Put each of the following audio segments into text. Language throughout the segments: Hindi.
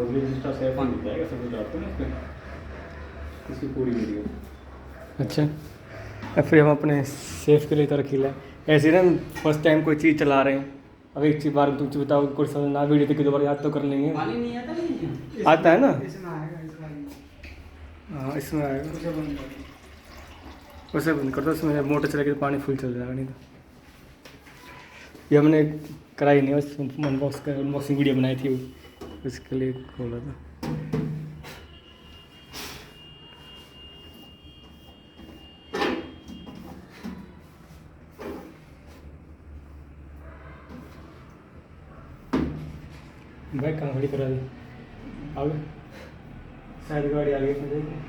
और भी इंस्टा से मिल जाएगा, सब कुछ डालते हैं ना इसमें, इसकी पूरी वीडियो। अच्छा, अब फिर हम अपने सेफ के लिए तो रखी है ऐसे ना, फर्स्ट टाइम कोई चीज़ चला रहे हैं। अब एक चीज़ बार तुम बताओ, कुछ समझ ना वीडियो देखी दोबारा याद तो कर लेंगे। पानी नहीं आता नहीं आता है ना? इसमें आएगा इसमें। हाँ इसमें आएगा, उसे बंद कर। वैसे बंद कर दो, उसमें मोटर चलेगी तो पानी फुल चल जाएगा, नहीं तो ये हमने कराई नहीं, बस अनबॉक्सिंग वीडियो बनाई थी उसके लिए खोला था। बैग कहाँ खड़ी करा दी, आगे शायद गाड़ी आगे अपने देखो।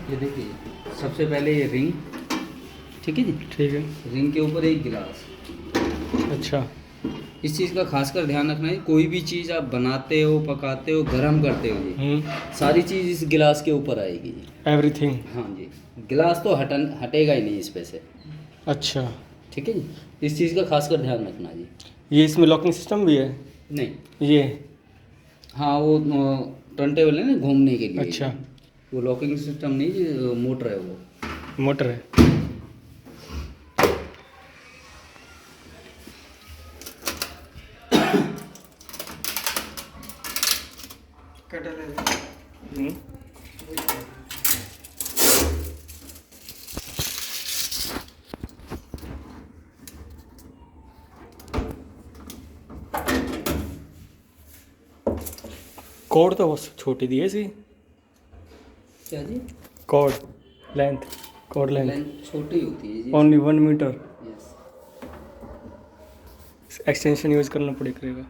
ये देखिए, सबसे पहले ये रिंग, ठीक है जी। ठीक है, रिंग के ऊपर एक गिलास। अच्छा इस चीज़ का खासकर ध्यान रखना है, कोई भी चीज़ आप बनाते हो, पकाते हो, गर्म करते हो जी, सारी चीज़ इस गिलास के ऊपर आएगी जी। एवरीथिंग। हाँ जी, गिलास तो हटेगा ही नहीं इस पे से। अच्छा, ठीक है जी, इस चीज़ का खासकर ध्यान रखना जी। ये इसमें लॉकिंग सिस्टम भी है? नहीं, ये हाँ वो टर्न टेबल है ना घूमने के लिए। अच्छा, वो लॉकिंग सिस्टम नहीं जी, मोटर है वो। मोटर है। कटर है। कॉर्ड तो बहुत छोटी दी है इसी, क्या जी? Cord length, cord length length छोटी होती है जी। Only 1 metre. Yes. Extension use करना पड़ेगा।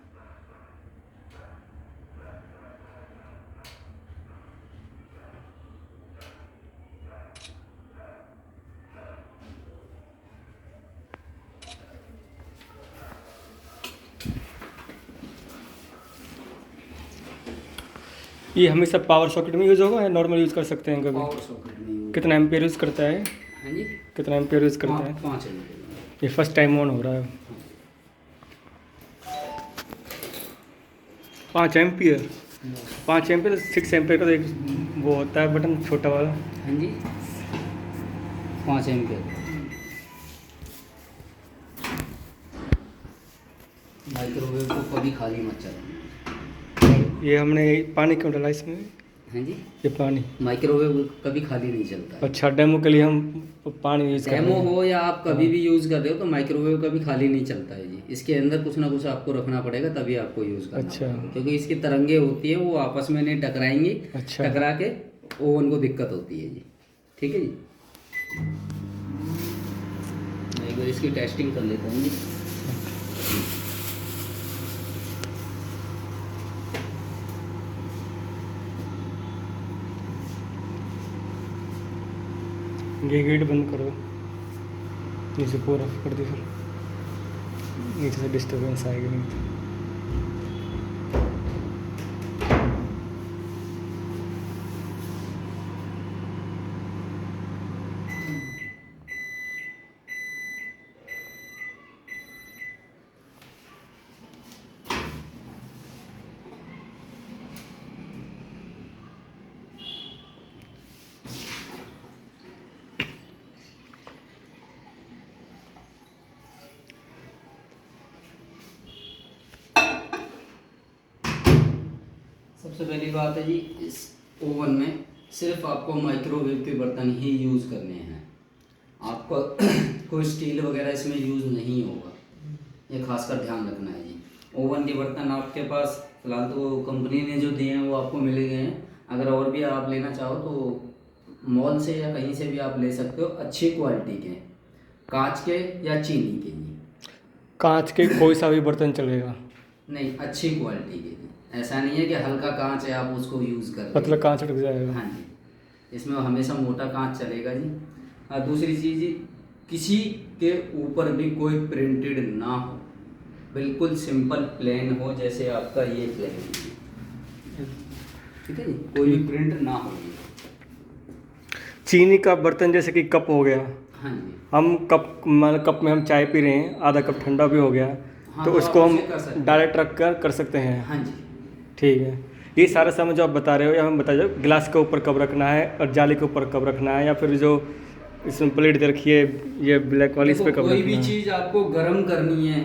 ये हमेशा पावर सॉकेट में यूज़ होगा या नॉर्मल यूज़ कर सकते हैं कभी? पावर सॉकेट नहीं। कितना एम्पियर यूज़ करता है? हाँ जी, कितना एम्पियर यूज़ करता है? 5 एम्पियर। ये फर्स्ट टाइम ऑन हो रहा है। 5 एम्पियर, 5 एम्पियर 6 एम्पियर का तो एक वो होता है बटन छोटा वाला। हाँ जी, 5 एम्पियर। माइक्रोवेव को कभी खाली मत चलाना। ये हमने पानी क्यों डाला इसमें? हाँ जी, ये पानी, माइक्रोवेव कभी खाली नहीं चलता है। अच्छा डेमो के लिए हम पानी यूज़ कर रहे डेमो हैं। हो या आप कभी भी यूज़ कर रहे हो तो माइक्रोवेव कभी खाली नहीं चलता है जी। इसके अंदर कुछ ना कुछ आपको रखना पड़ेगा, तभी आपको यूज़ करना अच्छा। पड़ेगा। क्योंकि इसकी तरंगे होती है, वो आपस में नहीं टकराएंगी। अच्छा। टकरा के ओवन को दिक्कत होती है जी। ठीक है जी, मैं एक बार इसकी टेस्टिंग कर लेता हूँ जी। ये गेट बंद करो, नीचे पूरा ऑफ कर दी, फिर नीचे से डिस्टर्बेंस आएगी नहीं तो। सबसे पहली बात है जी, इस ओवन में सिर्फ आपको माइक्रोवेव के बर्तन ही यूज़ करने हैं। आपको कोई स्टील वगैरह इसमें यूज़ नहीं होगा, ये खासकर ध्यान रखना है जी। ओवन के बर्तन आपके पास फिलहाल तो कंपनी ने जो दिए हैं वो आपको मिल गए हैं। अगर और भी आप लेना चाहो तो मॉल से या कहीं से भी आप ले सकते हो, अच्छी क्वालिटी के, कांच के या चीनी के जी। कांच के कोई सा भी बर्तन चलेगा? नहीं, अच्छी क्वालिटी के जी। ऐसा नहीं है कि हल्का कांच है आप उसको यूज़ कर रहे पतला हैं। कांच लग जाएगा? हाँ जी, इसमें हमेशा मोटा कांच चलेगा जी। और दूसरी चीज़ जी, किसी के ऊपर भी कोई प्रिंटेड ना हो, बिल्कुल सिंपल प्लेन हो, जैसे आपका ये प्लेन है। ठीक है जी, कोई भी प्रिंट ना हो जी। चीनी का बर्तन जैसे कि कप हो गया, हाँ जी। हम कप में हम चाय पी रहे हैं, आधा कप ठंडा भी हो गया, हाँ, तो तो उसको आप हम उसे कर सकते हैं। डायरेक्ट रख कर सकते हैं। हाँ जी। ठीक है। ये सारा सामान जो आप बता रहे हो, या हम बता दो गिलास के ऊपर कब रखना है और जाली के ऊपर कब रखना है, या फिर जो इसमें प्लेट दे रखी है ये ब्लैक वाली, इस पे देखो, कब कोई रखना भी है? चीज़ आपको गर्म करनी है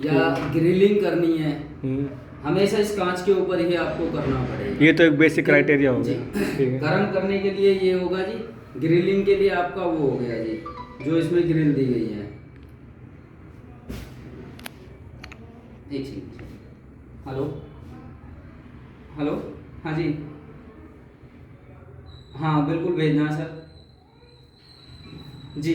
या ग्रिलिंग करनी है, हम्म, हमेशा इस कांच के ऊपर ही आपको करना पड़ेगा। ये तो एक बेसिक क्राइटेरिया हो जी। गया। ठीक है। गर्म करने के लिए ये होगा जी, ग्रिलिंग के लिए आपका वो हो गया जी, जो इसमें ग्रिल दी गई है। एक सेकंड। हेलो हेलो, हाँ जी, हाँ बिल्कुल भेजना है सर जी।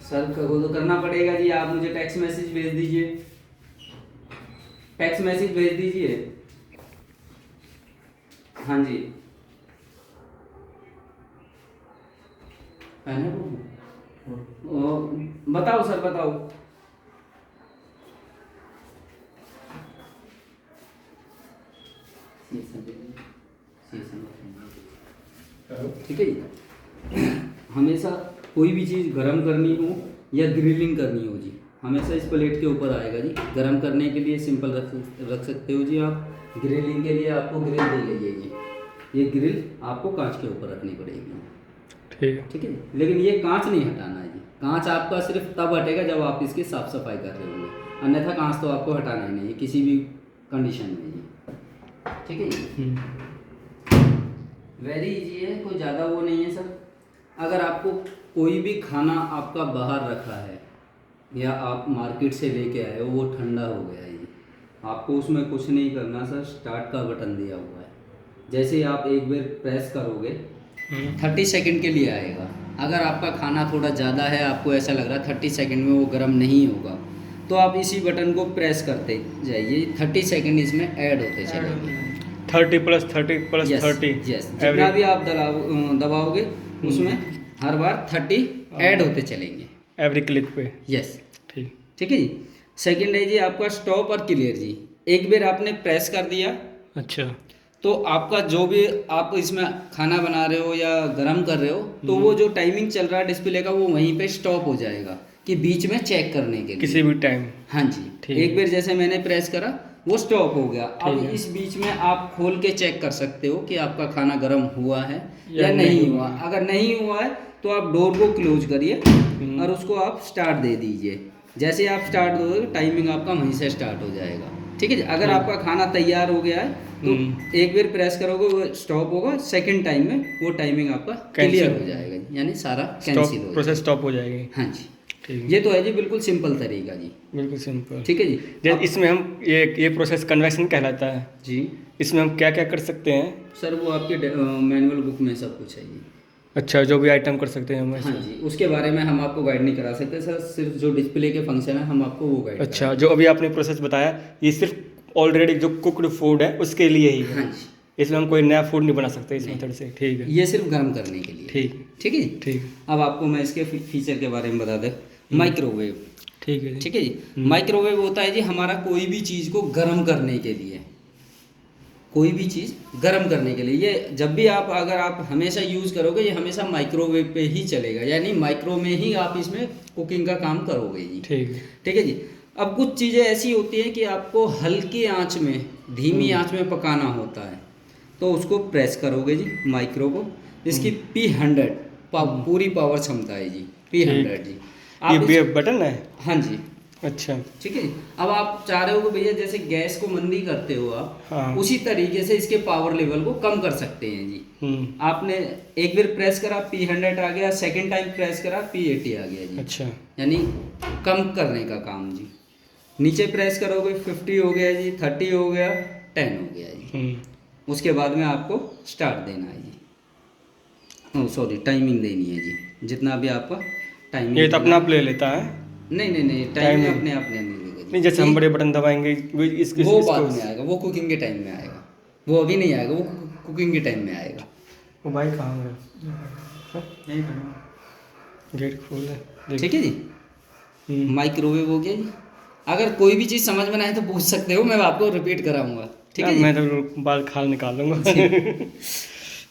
सर वो तो करना पड़ेगा जी, आप मुझे टेक्स्ट मैसेज भेज दीजिए, टेक्स्ट मैसेज भेज दीजिए। हाँ जी, है ना वो? बताओ सर, बताओ। ठीक है जी। हमेशा कोई भी चीज़ गरम करनी हो या ग्रिलिंग करनी हो जी, हमेशा इस प्लेट के ऊपर आएगा जी। गरम करने के लिए सिंपल रख सकते हो जी आप, ग्रिलिंग के लिए आपको ग्रिल दी गई है जी, ये ग्रिल आपको कांच के ऊपर रखनी पड़ेगी। ठीक है। ठीक है, लेकिन ये कांच नहीं हटाना है जी। कांच आपका सिर्फ तब हटेगा जब आप इसकी साफ सफाई कर रहे होंगे, अन्यथा कांच तो आपको हटाना ही नहीं है किसी भी कंडीशन में जी। ठीक है जी, वेरी इजी है, कोई ज़्यादा वो नहीं है सर। अगर आपको कोई भी खाना आपका बाहर रखा है या आप मार्केट से लेके आए हो, वो ठंडा हो गया है जी, आपको उसमें कुछ नहीं करना सर, स्टार्ट का बटन दिया हुआ है, जैसे ही आप एक बार प्रेस करोगे 30 सेकंड के लिए आएगा। अगर आपका खाना थोड़ा ज़्यादा है, आपको ऐसा लग रहा है 30 सेकंड में वो गर्म नहीं होगा, तो आप इसी बटन को प्रेस करते जाइए, 30 सेकंड इसमें ऐड होते चलेंगे। 30 + 30 + 30 यस, जितना भी आप दबाओगे उसमें हर बार 30 ऐड होते चलेंगे एवरी क्लिक पे। यस। ठीक। ठीक है जी। सेकंड है जी आपका स्टॉप और क्लियर जी। एक बार आपने प्रेस कर दिया, अच्छा, तो आपका जो भी आप इसमें खाना बना रहे हो या गरम कर रहे हो, तो वो जो टाइमिंग चल रहा है डिस्प्ले का, वो वहीं पे स्टॉप हो जाएगा कि बीच में चेक करने के लिए किसी भी टाइम। हाँ जी। ठीक। एक बार जैसे मैंने प्रेस करा, वो स्टॉप हो गया। अब ठीक है। इस बीच में आप खोल के चेक कर सकते हो कि आपका खाना गर्म हुआ है या या नहीं नहीं हुआ। अगर नहीं हुआ है तो आप डोर को क्लोज करिए और उसको आप स्टार्ट दे दीजिए। जैसे आप स्टार्ट दोगे, टाइमिंग आपका वहीं से स्टार्ट हो जाएगा। ठीक है जी। अगर आपका खाना तैयार हो गया है तो एक बार प्रेस करोगे, वो स्टॉप होगा, सेकंड टाइम में वो टाइमिंग आपका क्लियर हो जाएगा, यानी सारा कैंसिल हो प्रोसेस जाएगा। स्टॉप हो जाएगी। हाँ जी, ठीक है। ये तो है जी, बिल्कुल सिंपल तरीका जी। बिल्कुल सिंपल। ठीक है जी। जैसे इसमें हम ये प्रोसेस कन्वेक्शन कहलाता है, जी इसमें हम क्या क्या कर सकते हैं? सर, वो आपके मैनुअल बुक में सब कुछ है जी। अच्छा, जो भी आइटम कर सकते हैं हम हाँ जी, उसके बारे में हम आपको गाइड नहीं करा सकते सर, सिर्फ जो डिस्प्ले के फंक्शन है हम आपको वो गाइड अच्छा, जो अभी आपने प्रोसेस बताया, ये सिर्फ ऑलरेडी जो कुकड फूड है उसके लिए ही है। हाँ जी, इसमें हम कोई नया फूड नहीं बना सकते इस मेथड से। ठीक है। ये सिर्फ गर्म करने के लिए। ठीक। ठीक है जी। ठीक। अब आपको मैं इसके फीचर के बारे में बता दें। माइक्रोवेव। ठीक है। ठीक है जी। माइक्रोवेव होता है जी हमारा कोई भी चीज़ को गर्म करने के लिए, कोई भी चीज़ गर्म करने के लिए। ये जब भी आप अगर आप हमेशा यूज़ करोगे, ये हमेशा माइक्रोवेव पे ही चलेगा, यानी माइक्रो में ही आप इसमें कुकिंग का काम करोगे जी। ठीक है। ठीक है जी। अब कुछ चीज़ें ऐसी होती हैं कि आपको हल्की आंच में, धीमी आंच में पकाना होता है, तो उसको प्रेस करोगे जी माइक्रो को। इसकी P100 पूरी पावर क्षमता है जी, P100 जी। ये बटन है? हाँ जी। अच्छा। ठीक है। अब आप चाह रहे हो कि भैया जैसे गैस को मंदी करते हो आप, हाँ। उसी तरीके से इसके पावर लेवल को कम कर सकते हैं जी। आपने एक बार प्रेस करा, P100 आ गया, सेकंड टाइम प्रेस करा, P80 आ गया जी। अच्छा। यानी कम करने का काम जी। नीचे प्रेस करोगे 50 हो गया जी, 30 हो गया, 10 हो गया जी। उसके बाद में आपको स्टार्ट देना है जी, सॉरी टाइमिंग देनी है जी, जितना भी आपका टाइमिंग। ये तो अपना आप ले लेता है? नहीं, टाइमिंग अपने आप नहीं लेगा जी। नहीं, जैसे हम बड़े बटन दबाएंगे वो बाद में आएगा, वो कुकिंग के टाइम में आएगा, वो अभी नहीं आएगा, वो कुकिंग के टाइम में आएगा। वो भाई कहाँ है? यही खड़ा, गेट खोल है। ठीक है जी। माइक्रोवेव हो गया जी। अगर कोई भी चीज़ समझ में ना आए तो पूछ सकते हो, मैं आपको रिपीट कराऊंगा। ठीक है जी। मैं तो बाल खाल निकाल लूँगा।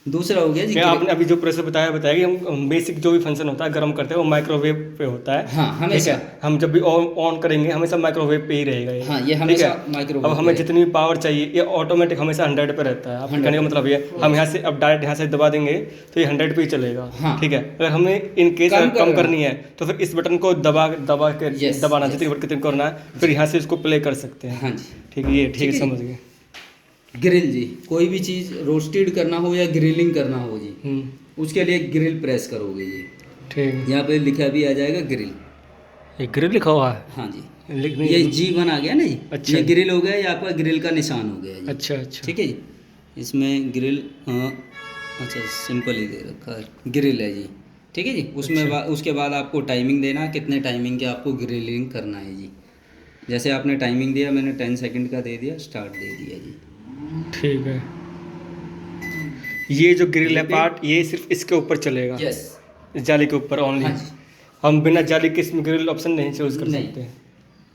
दूसरा हो गया जी क्या आपने अभी जो प्रोसेस बताया कि हम बेसिक जो भी फंक्शन होता है गर्म करते हैं वो माइक्रोवेव पे होता है। हाँ, हमेशा। ठीक है, हम जब भी ऑन करेंगे हमेशा माइक्रोवेव पे ही रहेगा ये। हाँ, ये ठीक हमेशा है? माइक्रोवेव अब हमें पे जितनी भी पावर चाहिए ये ऑटोमेटिक हमेशा 100 पे रहता है। आपके कहने का मतलब ये हम यहाँ से अब डायरेक्ट यहाँ से दबा देंगे तो ये 100 पे ही चलेगा। हाँ। ठीक है, अगर हमें इन केस कम कम करना करनी है तो फिर इस बटन को दबा के Yes, दबाना yes. जितनी बार कितनी करना है फिर यहाँ से इसको प्ले कर सकते हैं। हाँ जी। ठीक है, ये ठीक है, ठीक है। समझ गए। ग्रिल जी, कोई भी चीज़ रोस्टेड करना हो या ग्रिलिंग करना हो जी, उसके लिए ग्रिल प्रेस करोगे जी। ठीक है, यहाँ पे लिखा भी आ जाएगा ग्रिल। ये ग्रिल लिखा हुआ है। हाँ जी, लिखने ये G1 आ गया ना जी। अच्छा। ये ग्रिल हो गया, ये आपका ग्रिल का निशान हो गया जी। अच्छा अच्छा, ठीक है जी, इसमें ग्रिल अच्छा सिंपल ही दे रखा है, ग्रिल है जी। ठीक है जी, उसमें उसके बाद आपको टाइमिंग देना है, कितने टाइमिंग के आपको ग्रिलिंग करना है जी। जैसे आपने टाइमिंग दिया, मैंने 10 सेकंड का दे दिया, स्टार्ट दे दिया जी। ठीक है। ये जो ग्रिल है पार्ट ये सिर्फ इसके ऊपर चलेगा, यस। इस जाली के ऊपर ओनली। हाँ जी। हम बिना जाली के इसमें ग्रिल ऑप्शन नहीं चूज कर नहीं। सकते।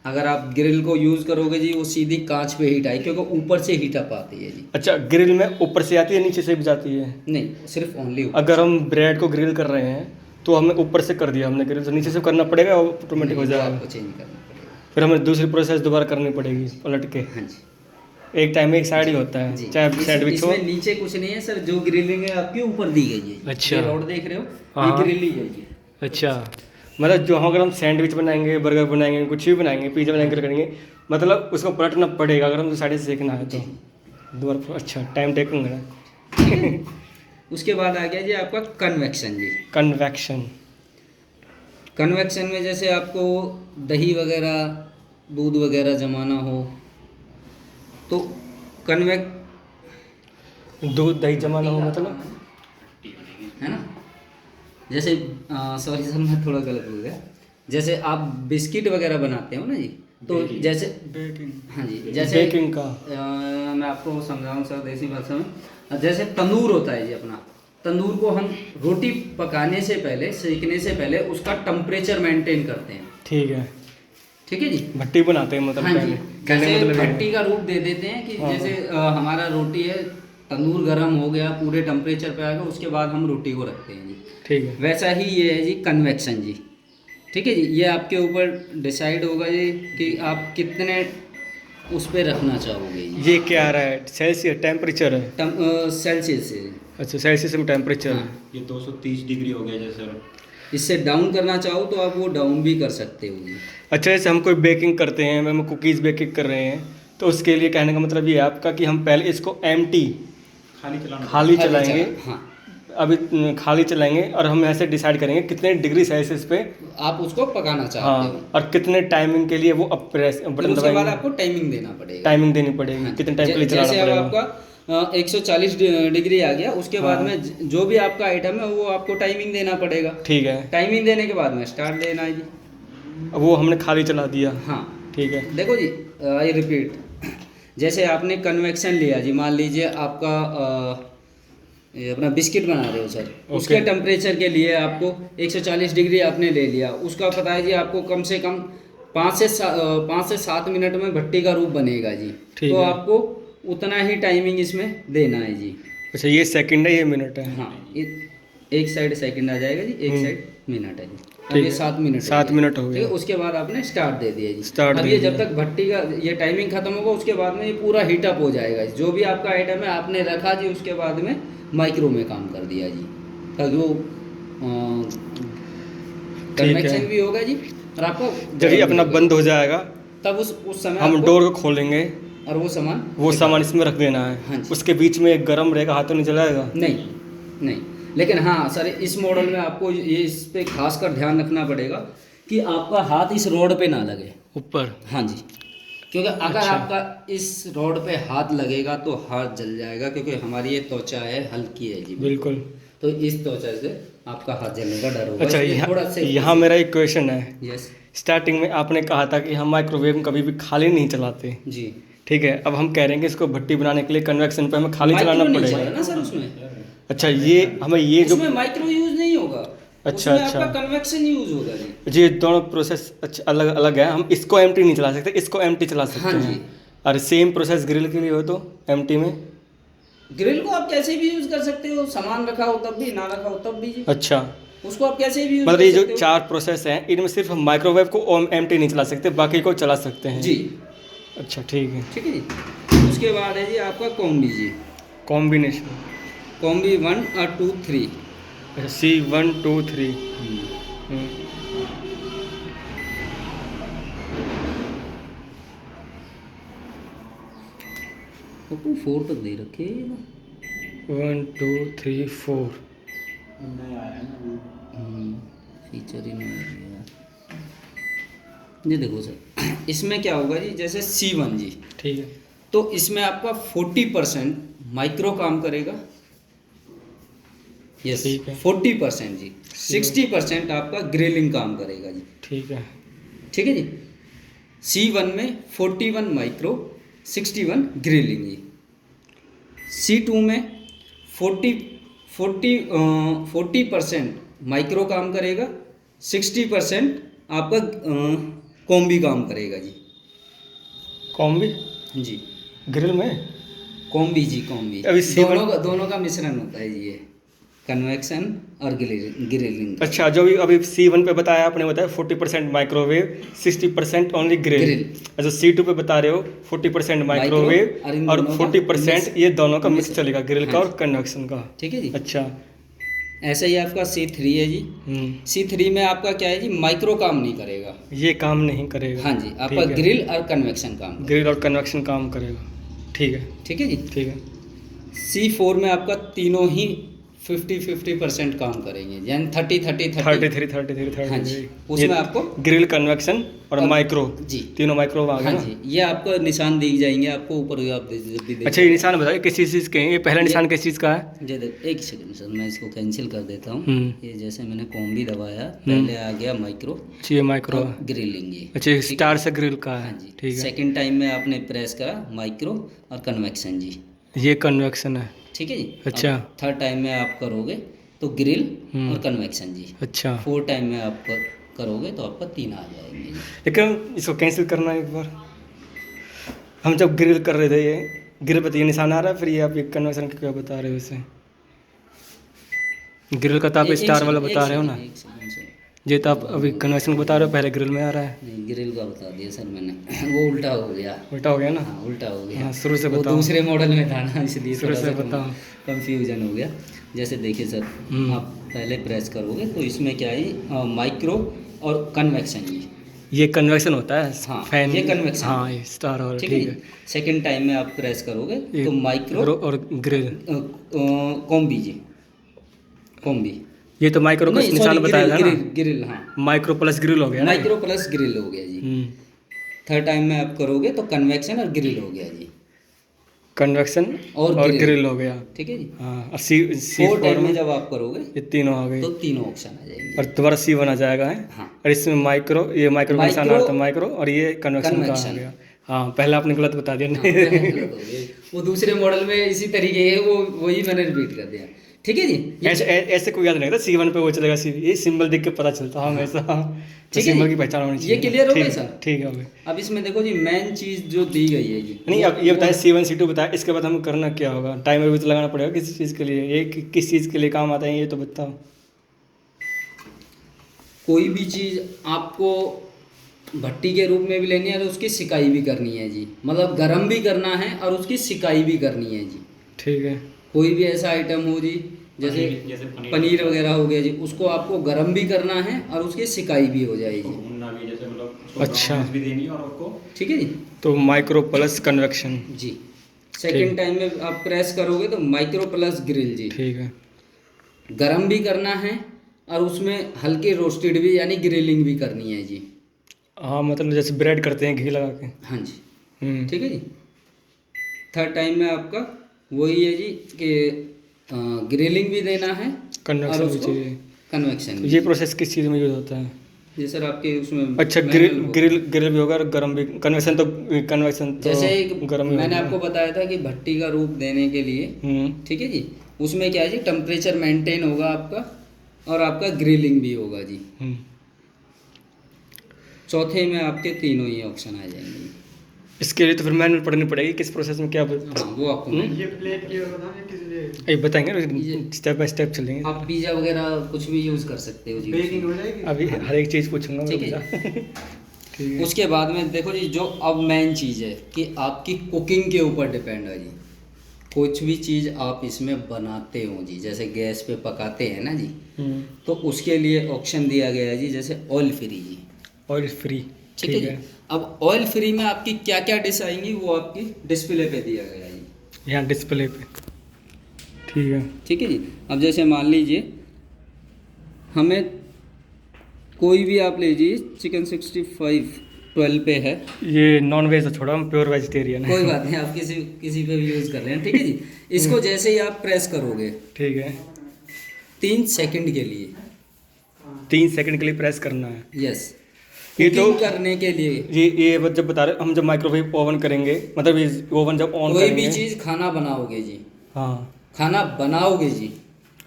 अगर आप ग्रिल को यूज़ करोगे जी, वो सीधी कांच पे हीट आएगी, क्योंकि ऊपर से हीट अप आती है जी। अच्छा, ग्रिल में ऊपर से आती है नीचे से भी जाती है? नहीं, सिर्फ ओनली अगर हम ब्रेड को ग्रिल कर रहे हैं तो हमने ऊपर से कर दिया हमने ग्रिल, तो नीचे से करना पड़ेगा, ऑटोमेटिक हो जाएगा। आपको चेंज करना पड़ेगा। फिर हमें दूसरी प्रोसेस दोबारा करनी पड़ेगी पलट के। हाँ जी एक टाइम में एक साइड ही होता है, जी। चाहे सैंडविच हो। इसमें नीचे कुछ नहीं है सर, जो ग्रिलिंग है आपके ऊपर दी गई है। अच्छा। ये रोड देख रहे हो, हाँ। ये ग्रिल ही है जी। अच्छा, मतलब जो अगर हम सैंडविच बनाएंगे, बर्गर बनाएंगे, कुछ भी बनाएंगे, पिज्जा बनाएंगे, करेंगे, मतलब उसको पलटना पड़ेगा अगर हम साइड से सेकना है तो दोबारा। अच्छा, टाइम टेकिंग है। उसके बाद आ गया जी आपका कन्वेक्शन जी। कन्वेक्शन। कन्वेक्शन में जैसे आपको दही वगैरह, दूध वगैरह जमाना हो तो दूध दही जमाना हो मतलब, है ना। जैसे सॉरी सर, मैं थोड़ा गलत बोल गया। जैसे आप बिस्किट वगैरह बनाते हो ना जी, तो जैसे हाँ जी, जैसे बेकिंग का मैं आपको समझाऊँ सर देसी भाषा में। जैसे तंदूर होता है जी अपना, तंदूर को हम रोटी पकाने से पहले, सेकने से पहले उसका टेम्परेचर मेंटेन करते हैं। ठीक है, ठीक है जी। भट्टी बनाते हैं मतलब हाँ जी, पहले, कहने जैसे का मतलब ये है। भट्टी का रूप दे देते हैं कि हाँ। जैसे हमारा रोटी है, तंदूर गर्म हो गया, पूरे टेम्परेचर पे आ गया, उसके बाद हम रोटी को रखते हैं जी। ठीक है, वैसा ही ये है जी कन्वेक्शन जी। ठीक है जी, ये आपके ऊपर डिसाइड होगा जी कि आप कितने उस पर रखना चाहोगे जी। ये क्या आ रहा है? सेल्सियस टेम्परेचर है? सेल्सियस से। अच्छा, सेल्सियस में टेम्परेचर है। हाँ। ये 230 डिग्री हो गया जैसे। इससे डाउन करना चाहो तो आप वो डाउन भी कर सकते हो जी। अच्छा, जैसे हम कोई बेकिंग करते हैं, हम कुकीज़ बेकिंग कर रहे हैं, तो उसके लिए कहने का मतलब ये है आपका कि हम पहले इसको एम्प्टी खाली चलाएंगे। हाँ, अभी खाली चलाएंगे और हम ऐसे डिसाइड करेंगे कितने डिग्री सेल्सियस पे आप उसको पकाना चाहते हाँ, हो। और कितने टाइमिंग के लिए वो अब प्रेस फिर बटन उसके बाद दबाएंगे, आपको टाइमिंग देना पड़ेगा। टाइमिंग देनी पड़ेगी, हाँ, कितने टाइम के लिए जैसे चलाना अब पड़ेगा। आपका 140 डिग्री आ गया, उसके बाद हाँ। में जो भी आपका आइटम है वो आपको टाइमिंग देना पड़ेगा। ठीक है, टाइमिंग देने के बाद में स्टार्ट देना है जी। अब वो हमने खाली चला दिया। हाँ, ठीक है, देखो जी, आई रिपीट, जैसे आपने कन्वेक्शन लिया जी, मान लीजिए आपका ये अपना बिस्किट बना रहे हो सर, उसके टेम्परेचर के लिए आपको 140 डिग्री आपने ले लिया, उसका पता है जी आपको कम से कम 5 से 7 मिनट में भट्टी का रूप बनेगा जी। ठीक तो है। आपको उतना ही टाइमिंग इसमें देना है जी। अच्छा, ये सेकंड है, ये मिनट है। हाँ, एक साइड सेकंड आ जाएगा जी, एक साइड मिनट है जी। अब ठीक ये है। 7 मिनट 7 मिनट हो ठीक गया। है, उसके बाद आपने स्टार्ट दे दिया जी। स्टार्ट अब दे ये दिया। जब तक भट्टी का ये टाइमिंग खत्म होगा, उसके बाद में ये पूरा हीटअप हो जाएगा। जो भी आपका आइटम है आपने रखा जी, उसके बाद में माइक्रो में काम कर दिया जी, ताकि वो कन्वेक्शन भी होगा जी। और आपको जब ये अपना बंद हो जाएगा तब उस समय हम आपको- डोर को खोलेंगे, और वो सामान इसमें रख देना हाँ है। जी। उसके बीच में एक गर्म रहेगा, हाथों नहीं जलाएगा। नहीं नहीं, लेकिन हाँ सर, इस मॉडल में आपको ये इस पे खास कर ध्यान रखना पड़ेगा कि आपका हाथ इस रोड पे ना लगे ऊपर। हाँ जी, क्योंकि अगर अच्छा। आपका इस रोड पे हाथ लगेगा तो हाथ जल जाएगा, क्योंकि हमारी ये त्वचा है हल्की है जी बिल्कुल। तो इस त्वचा से आपका हाथ जलने का डर होगा। अच्छा, इसलिए थोड़ा सा यहाँ मेरा एक क्वेश्चन है। यस स्टार्टिंग में आपने कहा था कि हम माइक्रोवेव में कभी भी खाली नहीं चलाते, जी। ठीक है। अब हम कह रहे हैं कि इसको भट्टी बनाने के लिए कन्वेक्शन पे हमें खाली चलाना माइक्रो नहीं पड़ेगा। चला ना सर उसमें, अच्छा, ये हमें ये जो उसमें माइक्रो यूज नहीं होगा। अच्छा, उसमें अच्छा। आपका कन्वेक्शन यूज होगा जी। जी, दोनों प्रोसेस अच्छा अलग अलग है। हम इसको एम्प्टी नहीं चला सकते, इसको एम्प्टी चला सकते हाँ हैं। जी। और सेम प्रोसेस ग्रिल के लिए हो तो एम्प्टी में ग्रिल को आप कैसे भी यूज कर सकते हो, सामान रखा हो तब भी, ना रखा हो तब भी जी। अच्छा, उसको आप कैसे भी यूज मतलब कर ये जो सकते हो। 4 प्रोसेस हैं इनमें सिर्फ माइक्रोवेव को एम्प्टी नहीं चला सकते, बाकी को चला सकते हैं। जी अच्छा ठीक है। ठीक है जी। उसके बाद है जी आपका कॉम्बी जी, कॉम्बिनेशन। कॉम्बी 1 और 2 3। अच्छा C1 2 3। पप्पू 4 तक दे रखे हैं ना। 1 2 3 4। नया आया ना फीचर ही नहीं है ये। देखो सर, इसमें क्या होगा जी, जैसे C1 जी, ठीक है। तो इसमें आपका 40% माइक्रो काम करेगा। यस, ठीक है। 40% जी। 60% आपका ग्रिलिंग काम करेगा जी। ठीक है। ठीक है जी। C1 में 41 माइक्रो, 61 ग्रिलिंग जी। C2 में 40% माइक्रो काम करेगा, 60% आपका कॉम्बी काम करेगा जी। कॉम्बी जी, ग्रिल में। कॉम्बी जी, कॉम्बी अभी C1 दोनों का मिश्रण होता है जी, ये कन्वेक्शन और ग्रिलिंग। अच्छा, जो अभी C1 पे बताया आपने, बताया 40% माइक्रोवेव, 60% ओनली ग्रिल। ग्रिल। अच्छा C2 पे बता रहे हो 40% माइक्रोवेव और इन और दोनों का 40% ये दोनों का मिक्स चलेगा, ग्रिल का हाँ और कन्वेक्शन का। ठीक है जी। अच्छा। ऐसा ही आपका C3 है जी। C3 में आपका क्या है जी, माइक्रो काम नहीं करेगा। ये काम नहीं करेगा। हाँ जी, आपका ठीक है। ग्रिल और कन्वेक्शन काम करेगा। ग्रिल और कन्वेक्शन काम करेगा। ठीक है। ठीक है जी। ठीक है। C4 में आपका तीनों ही 50% काम करेंगे, यानी 30 हाँ जी, उसमें आपको ग्रिल, कन्वेक्शन और माइक्रो, जी तीनों माइक्रो आ गए हाँ ना। जी, ये आपको निशान दिख जाएंगे आपको ऊपर, आप जब भी अच्छा, ये निशान बताइए किस चीज़ के हैं, ये पहला निशान किस चीज़ का है? जी देख, एक सेकंड सर, मैं इसको कैंसिल कर देता हूँ। हम्म। ये जैसे मैंने कॉम्बी दबाया, पहले आ गया माइक्रो, अच्छा, ये माइक्रो। ग्रिलिंग ये। अच्छा, ये स्टार से ग्रिल का हाँ है। जी, ठीक है। सेकंड टाइम में आपने प्रेस करा माइक्रो और कन्वेक्शन जी। ये कन्वेक्शन है। ठीक है जी। अच्छा। थर्ड टाइम में आप करोगे तो ग्रिल और कन्वेक्शन जी। अच्छा। 4 टाइम में आप करोगे तो आपका 3 आ जाएंगे जी। लेकिन इसको कैंसिल करना है एक बार। हम जब ग्रिल कर रहे थे, ये ग्रिल पर तो ये निशान आ रहा है, फिर ये आप कन्वेक्शन का क्या बता रहे हो इसे? ग्रिल का तो आप स्टार वाला बता रहे हो ना। एक सेकंड सर, ये तो आप अभी कन्वेक्शन बता रहे हो, पहले ग्रिल में आ रहा है। नहीं ग्रिल का बता दिया सर मैंने वो उल्टा हो गया। उल्टा हो गया ना। हाँ उल्टा हो गया। हाँ, शुरू से वो बताओ। दूसरे मॉडल में था ना, इसलिए शुरू थोड़ा से सा बताओ। कंफ्यूजन हो गया। जैसे देखिए सर, आप पहले प्रेस करोगे तो इसमें क्या है, माइक्रो और कन्वेक्शन जी। ये कन्वेक्शन होता है। हाँ, फैन। ये कन्वेक्शन। हाँ, ये स्टार और ठीक है ठीक जी। है। सेकंड टाइम में आप प्रेस करोगे तो माइक्रो और ग्रिल। कॉम्बी जी, कॉम्बी। ये तो माइक्रो का नहीं निशान सॉरी, बताया था ना। ग्रिल हाँ, माइक्रो प्लस ग्रिल हो गया ना। माइक्रो प्लस ग्रिल हो गया जी। थर्ड टाइम में आप करोगे तो कन्वेक्शन और ग्रिल हो गया जी। कन्वेक्शन और और ग्रिल। ग्रिल हो गया। ठीक है जी। हाँ, और C4 4 टाइम में में जब आप करोगे ये तीनों आ गए तो तीनों ऑप्शन आ जाएंगे। और दोबारा C1 आ जाएगा है। हाँ। और इसमें माइक्रो, ये माइक्रो का निशान आ रहा था, माइक्रो, और ये कन्वेक्शन का आ Convection। गया। हाँ, पहले आपने गलत बता दिया। हाँ, गलत हो गया। वो दूसरे मॉडल में इसी तरीके है, वो वही मैंने रिपीट कर दिया। ठीक है जी। ऐसे कोई याद नहीं था C1 पे वो चलेगा ये सिंबल देख के पता चलता है हमेशा। तो ठीक है सिंबल जी। की पहचान होनी ये चाहिए। क्लियर हो गया ठीक सर? ठीक है, हो गया। अब इसमें देखो जी, मेन चीज जो दी गई है जी, नहीं, अब ये बताया C1 C2 बताया, इसके बाद हमें करना क्या होगा? टाइमर भी तो लगाना पड़ेगा किसी चीज़ के लिए। ये किस चीज़ के लिए काम आता है ये तो बताओ। कोई भी चीज आपको भट्टी के रूप में भी लेनी है और उसकी सिकाई भी करनी है जी, मतलब गरम भी करना है और उसकी सिकाई भी करनी है जी। ठीक है। कोई भी ऐसा आइटम हो जी, जैसे पनीर वगैरह हो गया जी, उसको आपको गरम भी करना है और उसकी सिकाई भी हो जाएगी। भुनना भी, जैसे मतलब उसको अच्छा। brownness भी देनी है और उसको ठीक है जी। तो माइक्रो प्लस कन्वेक्शन। जी, सेकंड टाइम में आप प्रेस करोगे तो माइक्रो प्लस ग्रिल जी। ठीक है। गरम भी करना है और उसमें हल्के रोस्टेड भी, यानी ग्रिलिंग भी करनी है जी। हाँ, मतलब जैसे ब्रेड करते हैं घी लगा के। हाँ जी। ठीक है जी। थर्ड टाइम में आपका वही है जी कि ग्रिलिंग भी देना है और कन्वेक्शन भी उसको चाहिए। कन्वेक्शन ये प्रोसेस किस चीज़ में यूज होता है? जी सर, आपके उसमें अच्छा, ग्रिल भी होगा और गरम भी। कन्वेक्शन तो जैसे एक गरम ही मैंने होगा। आपको बताया था कि भट्टी का रूप देने के लिए, ठीक है जी, उसमें क्या है जी, टेम्परेचर मेंटेन होगा आपका और आपका ग्रिलिंग भी होगा जी। चौथे में आपके तीनों ही ऑप्शन आ जाएंगे। इसके लिए तो फिर मैनुअल पढ़नी पड़ेगी, किस प्रोसेस में क्या हाँ वो आपको ये प्लेट की बताएं किस लिए ये बताएंगे, स्टेप बाय स्टेप चलेंगे। आप पिज़्ज़ा वगैरह कुछ भी यूज़ कर सकते हो जी। बेकिंग हो जाएगी। अभी हर एक चीज़ पूछूंगा मैं ठीक है। तुमसे। ठीक है। उसके बाद में देखो जी, जो अब मेन चीज़ है कि आपकी कुकिंग के ऊपर डिपेंड है जी। कुछ भी चीज़ आप इसमें बनाते हो जी, जैसे गैस पे पकाते हैं ना जी, तो उसके लिए ऑप्शन दिया गया है जी, जैसे ऑयल फ्री जी। ऑयल फ्री, ठीक है जी। अब ऑयल फ्री में आपकी क्या क्या डिश आएंगी वो आपकी डिस्प्ले पे दिया गया है जी। यहाँ डिस्प्ले पे, ठीक है। ठीक है जी। अब जैसे मान लीजिए हमें कोई भी आप लीजिए, चिकन 65 12 पे है, ये नॉन वेज छोड़ा, हम प्योर वेजिटेरियन है। कोई बात नहीं, आप किसी पे भी यूज़ कर लें। ठीक है जी। इसको जैसे ही आप प्रेस करोगे, ठीक है, 3 सेकंड के लिए, 3 सेकंड के लिए प्रेस करना है। यस, ये कुकिंग तो करने के लिए। ये जब बता रहे हम जब माइक्रोवेव ओवन करेंगे, मतलब ये ओवन जब ऑन कोई करेंगे, भी चीज़ खाना बनाओगे जी, हाँ खाना बनाओगे जी,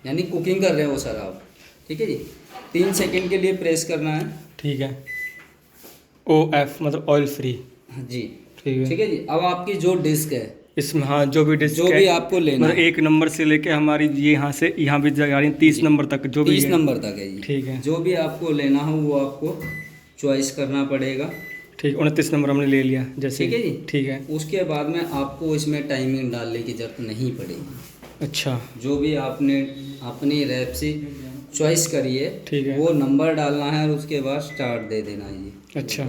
यानी कुकिंग कर रहे हो सर आप। ठीक है जी। 3 सेकंड के लिए प्रेस करना है। ठीक है। OF मतलब ऑयल फ्री, हाँ जी। ठीक है। ठीक है जी। अब आपकी जो डिस्क है, इसमें हाँ जो भी डिश जो भी आपको लेना मतलब है, 1 नंबर से लेके हमारी ये यहाँ से यहाँ भी जा रही है 30 नंबर तक, जो भी 30 है। नंबर तक है जी। ठीक है। जो भी आपको लेना हो वो आपको चॉइस करना पड़ेगा। ठीक, 29 नंबर हमने ले लिया जैसे। ठीक है जी। ठीक है। उसके बाद में आपको इसमें टाइमिंग डालने की जरूरत नहीं पड़ेगी। अच्छा, जो भी आपने अपनी रैप से चॉइस करी है, ठीक है। वो नंबर डालना है और उसके बाद स्टार्ट दे देना है जी। अच्छा।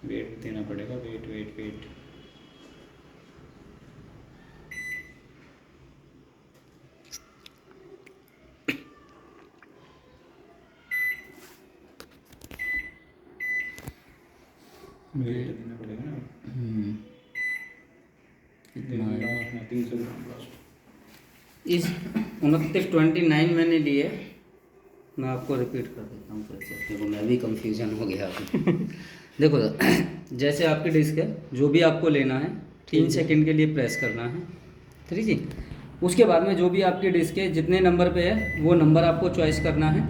वेट देना पड़ेगा, वेट वेट वेट। वेट देना पड़ेगा ना। कितना है? 300 ग्राम लास्ट। इस 29 मैंने लिए, मैं आपको रिपीट कर देता हूँ फिर से, देखो मैं भी कंफ्यूजन हो गया अभी। देखो जैसे आपकी डिस्क है, जो भी आपको लेना है 3 सेकंड के लिए प्रेस करना है। ठीक जी। उसके बाद में जो भी आपकी डिस्क है, जितने नंबर पे है वो नंबर आपको चॉइस करना है।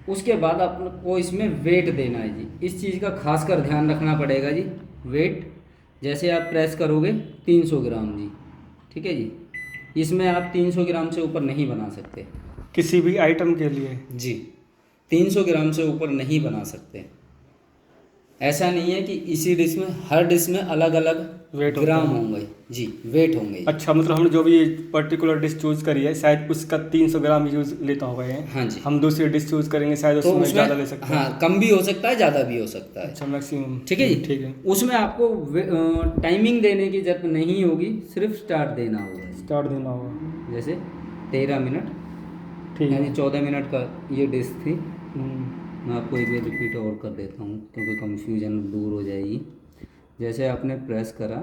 उसके बाद आपको इसमें वेट देना है जी। इस चीज़ का खास कर ध्यान रखना पड़ेगा जी। वेट जैसे आप प्रेस करोगे 300 ग्राम जी। ठीक है जी। इसमें आप 300 ग्राम से ऊपर नहीं बना सकते किसी भी आइटम के लिए जी। 300 ग्राम से ऊपर नहीं बना सकते। ऐसा नहीं है कि इसी डिश में, हर डिश में अलग अलग वेट ग्राम होंगे जी, वेट होंगे। अच्छा, मतलब हमने जो भी पर्टिकुलर डिश चूज करी है शायद उसका 300 ग्राम यूज लेता होगा ये। हाँ जी। हम दूसरी डिश चूज करेंगे शायद तो उसमें उसमें ज़्यादा ले सकते हैं। हाँ, कम भी हो सकता है, ज़्यादा भी हो सकता है। अच्छा, मैक्सिमम। ठीक है जी। ठीक है। उसमें आपको टाइमिंग देने की जरूरत नहीं होगी, सिर्फ स्टार्ट देना होगा। स्टार्ट देना होगा, जैसे 13 मिनट, ठीक है। यानी 14 मिनट का ये डिश थी। हम्म, मैं आपको एक बार रिपीट और कर देता हूँ क्योंकि कंफ्यूजन दूर हो जाएगी। जैसे आपने प्रेस करा,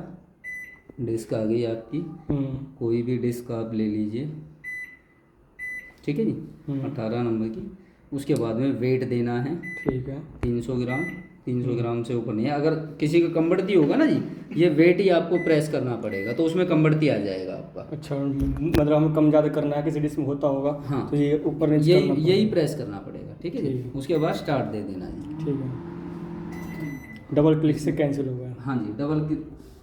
डिस्क आ गई आपकी, कोई भी डिस्क आप ले लीजिए। ठीक है जी। 18 नंबर की। उसके बाद में वेट देना है, ठीक है। 300 ग्राम। 300 ग्राम से ऊपर नहीं है। अगर किसी का कमबड़ती होगा ना जी, ये वेट ही आपको प्रेस करना पड़ेगा, तो उसमें कमबड़ती आ जाएगा आपका। अच्छा, मतलब हमें कम ज़्यादा करना है, किसी डिश में होता होगा हाँ, तो ये ऊपर नीचे करना यही पड़ेगा। प्रेस करना पड़ेगा। ठीक है जी। ठीक है। उसके बाद स्टार्ट दे देना जी। ठीक है। डबल क्लिक से कैंसिल होगा। हाँ जी, डबल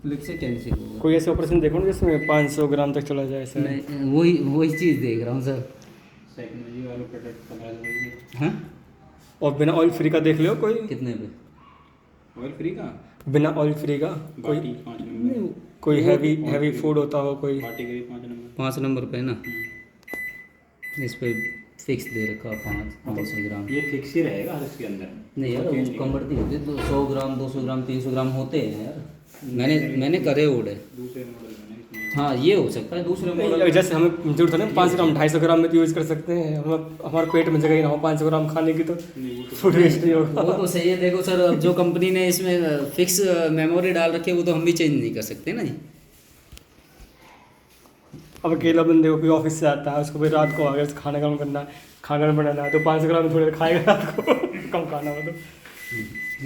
क्लिक से कैंसिल होगा। कोई ऐसे ऑपरेशन देखो ना जिसमें 500 ग्राम तक चला जाए ऐसा। मैं वही चीज़ देख रहा हूँ सर। सेकंड में जी वाला प्रोडक्ट 15 हाँ, और बिना ऑयल फ्री का देख लो कोई, कितने पे? ऑयल फ्री का बिना ऑयल फ्री का कोई, बाटी 5 नंबर, कोई हैवी फूड होता हो कोई। बाटी करीब 5 नंबर। 5 नंबर पे ना, इस पे फिक्स दे रखा 500 ग्राम। ये फिक्स ही रहेगा हर इसके अंदर। नहीं यार, वो कम होती है, 100 ग्राम 200 ग्राम 300 ग्राम होते हैं यार। मैंने करे ओड है। दूसरे मॉडल में इसमें हाँ, ये हो सकता है दूसरे मॉडल। जैसे हमें जरूरत है ना 500 ग्राम 250 ग्राम में तो यूज़ कर सकते हैं, हम हमारे पेट में जगह ही ना हो 500 ग्राम खाने की, तो फूड वेस्ट नहीं होगा। वो तो सही है। देखो सर, अब जो कंपनी ने इसमें फिक्स मेमोरी डाल रखी है वो तो हम भी चेंज नहीं कर सकते ना जी। अब अकेला बंदे को कोई ऑफिस से आता है, उसको फिर रात को आ गया खाना काम करना है, खाना बनाना है, तो 500 ग्राम थोड़ी देर खाएगा रात को कम खाना हो तो।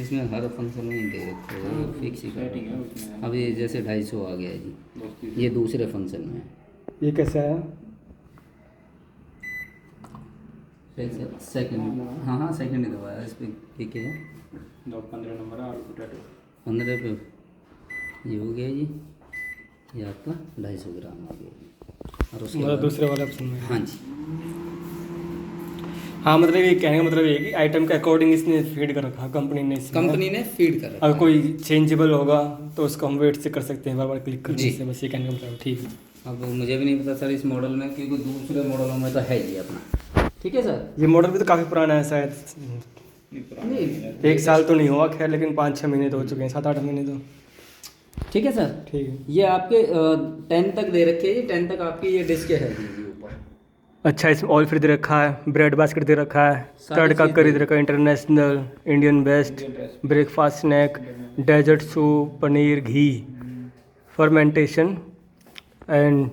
इसमें हर फंक्शन में ही दे रखे हैं, फिक्स ही सेटिंग है कर। उसमें। अब ये जैसे 250 आ गया है जी, ये दूसरे फंक्शन में है। ये कैसा है? सेकंड, हाँ हाँ सेकंड ही दबाया इस पर। ठीक है 15 नंबर आलू पोटैटो 15 पे ये हो गया जी, ये आपका 250 ग्राम आ गया जी। और उसके मतलब बाद दूसरे वाले ऑप्शन में। हाँ जी, हाँ मतलब ये कहने का मतलब ये है कि आइटम के अकॉर्डिंग इसने फीड कर रखा कंपनी ने इसमें। कंपनी ने फीड कर रखा अगर है। कोई चेंजेबल होगा तो उसको हम वेट से कर सकते हैं, बार बार क्लिक करने जी। से, बस ये कहने का मतलब। ठीक है, अब मुझे भी नहीं पता सर इस मॉडल में, क्योंकि दूसरे मॉडलों में तो है ही अपना। ठीक है सर। ये मॉडल भी तो काफ़ी पुराना है शायद, नहीं पुराना नहीं, नहीं है। 1 साल तो नहीं हुआ खैर, लेकिन 5-6 महीने तो हो चुके हैं, 7-8 महीने तो। ठीक है सर। ठीक है। ये आपके 10 तक दे रखे है जी, 10 तक आपकी ये डिस्क है जी ऊपर। अच्छा, इसमें ऑयल फ्री दे रखा है, ब्रेड बास्केट दे रखा है, सारी कर्ड का चीज़ करी दे दे रखा है, international Indian best, breakfast snack, dessert soup, paneer, ghee, fermentation and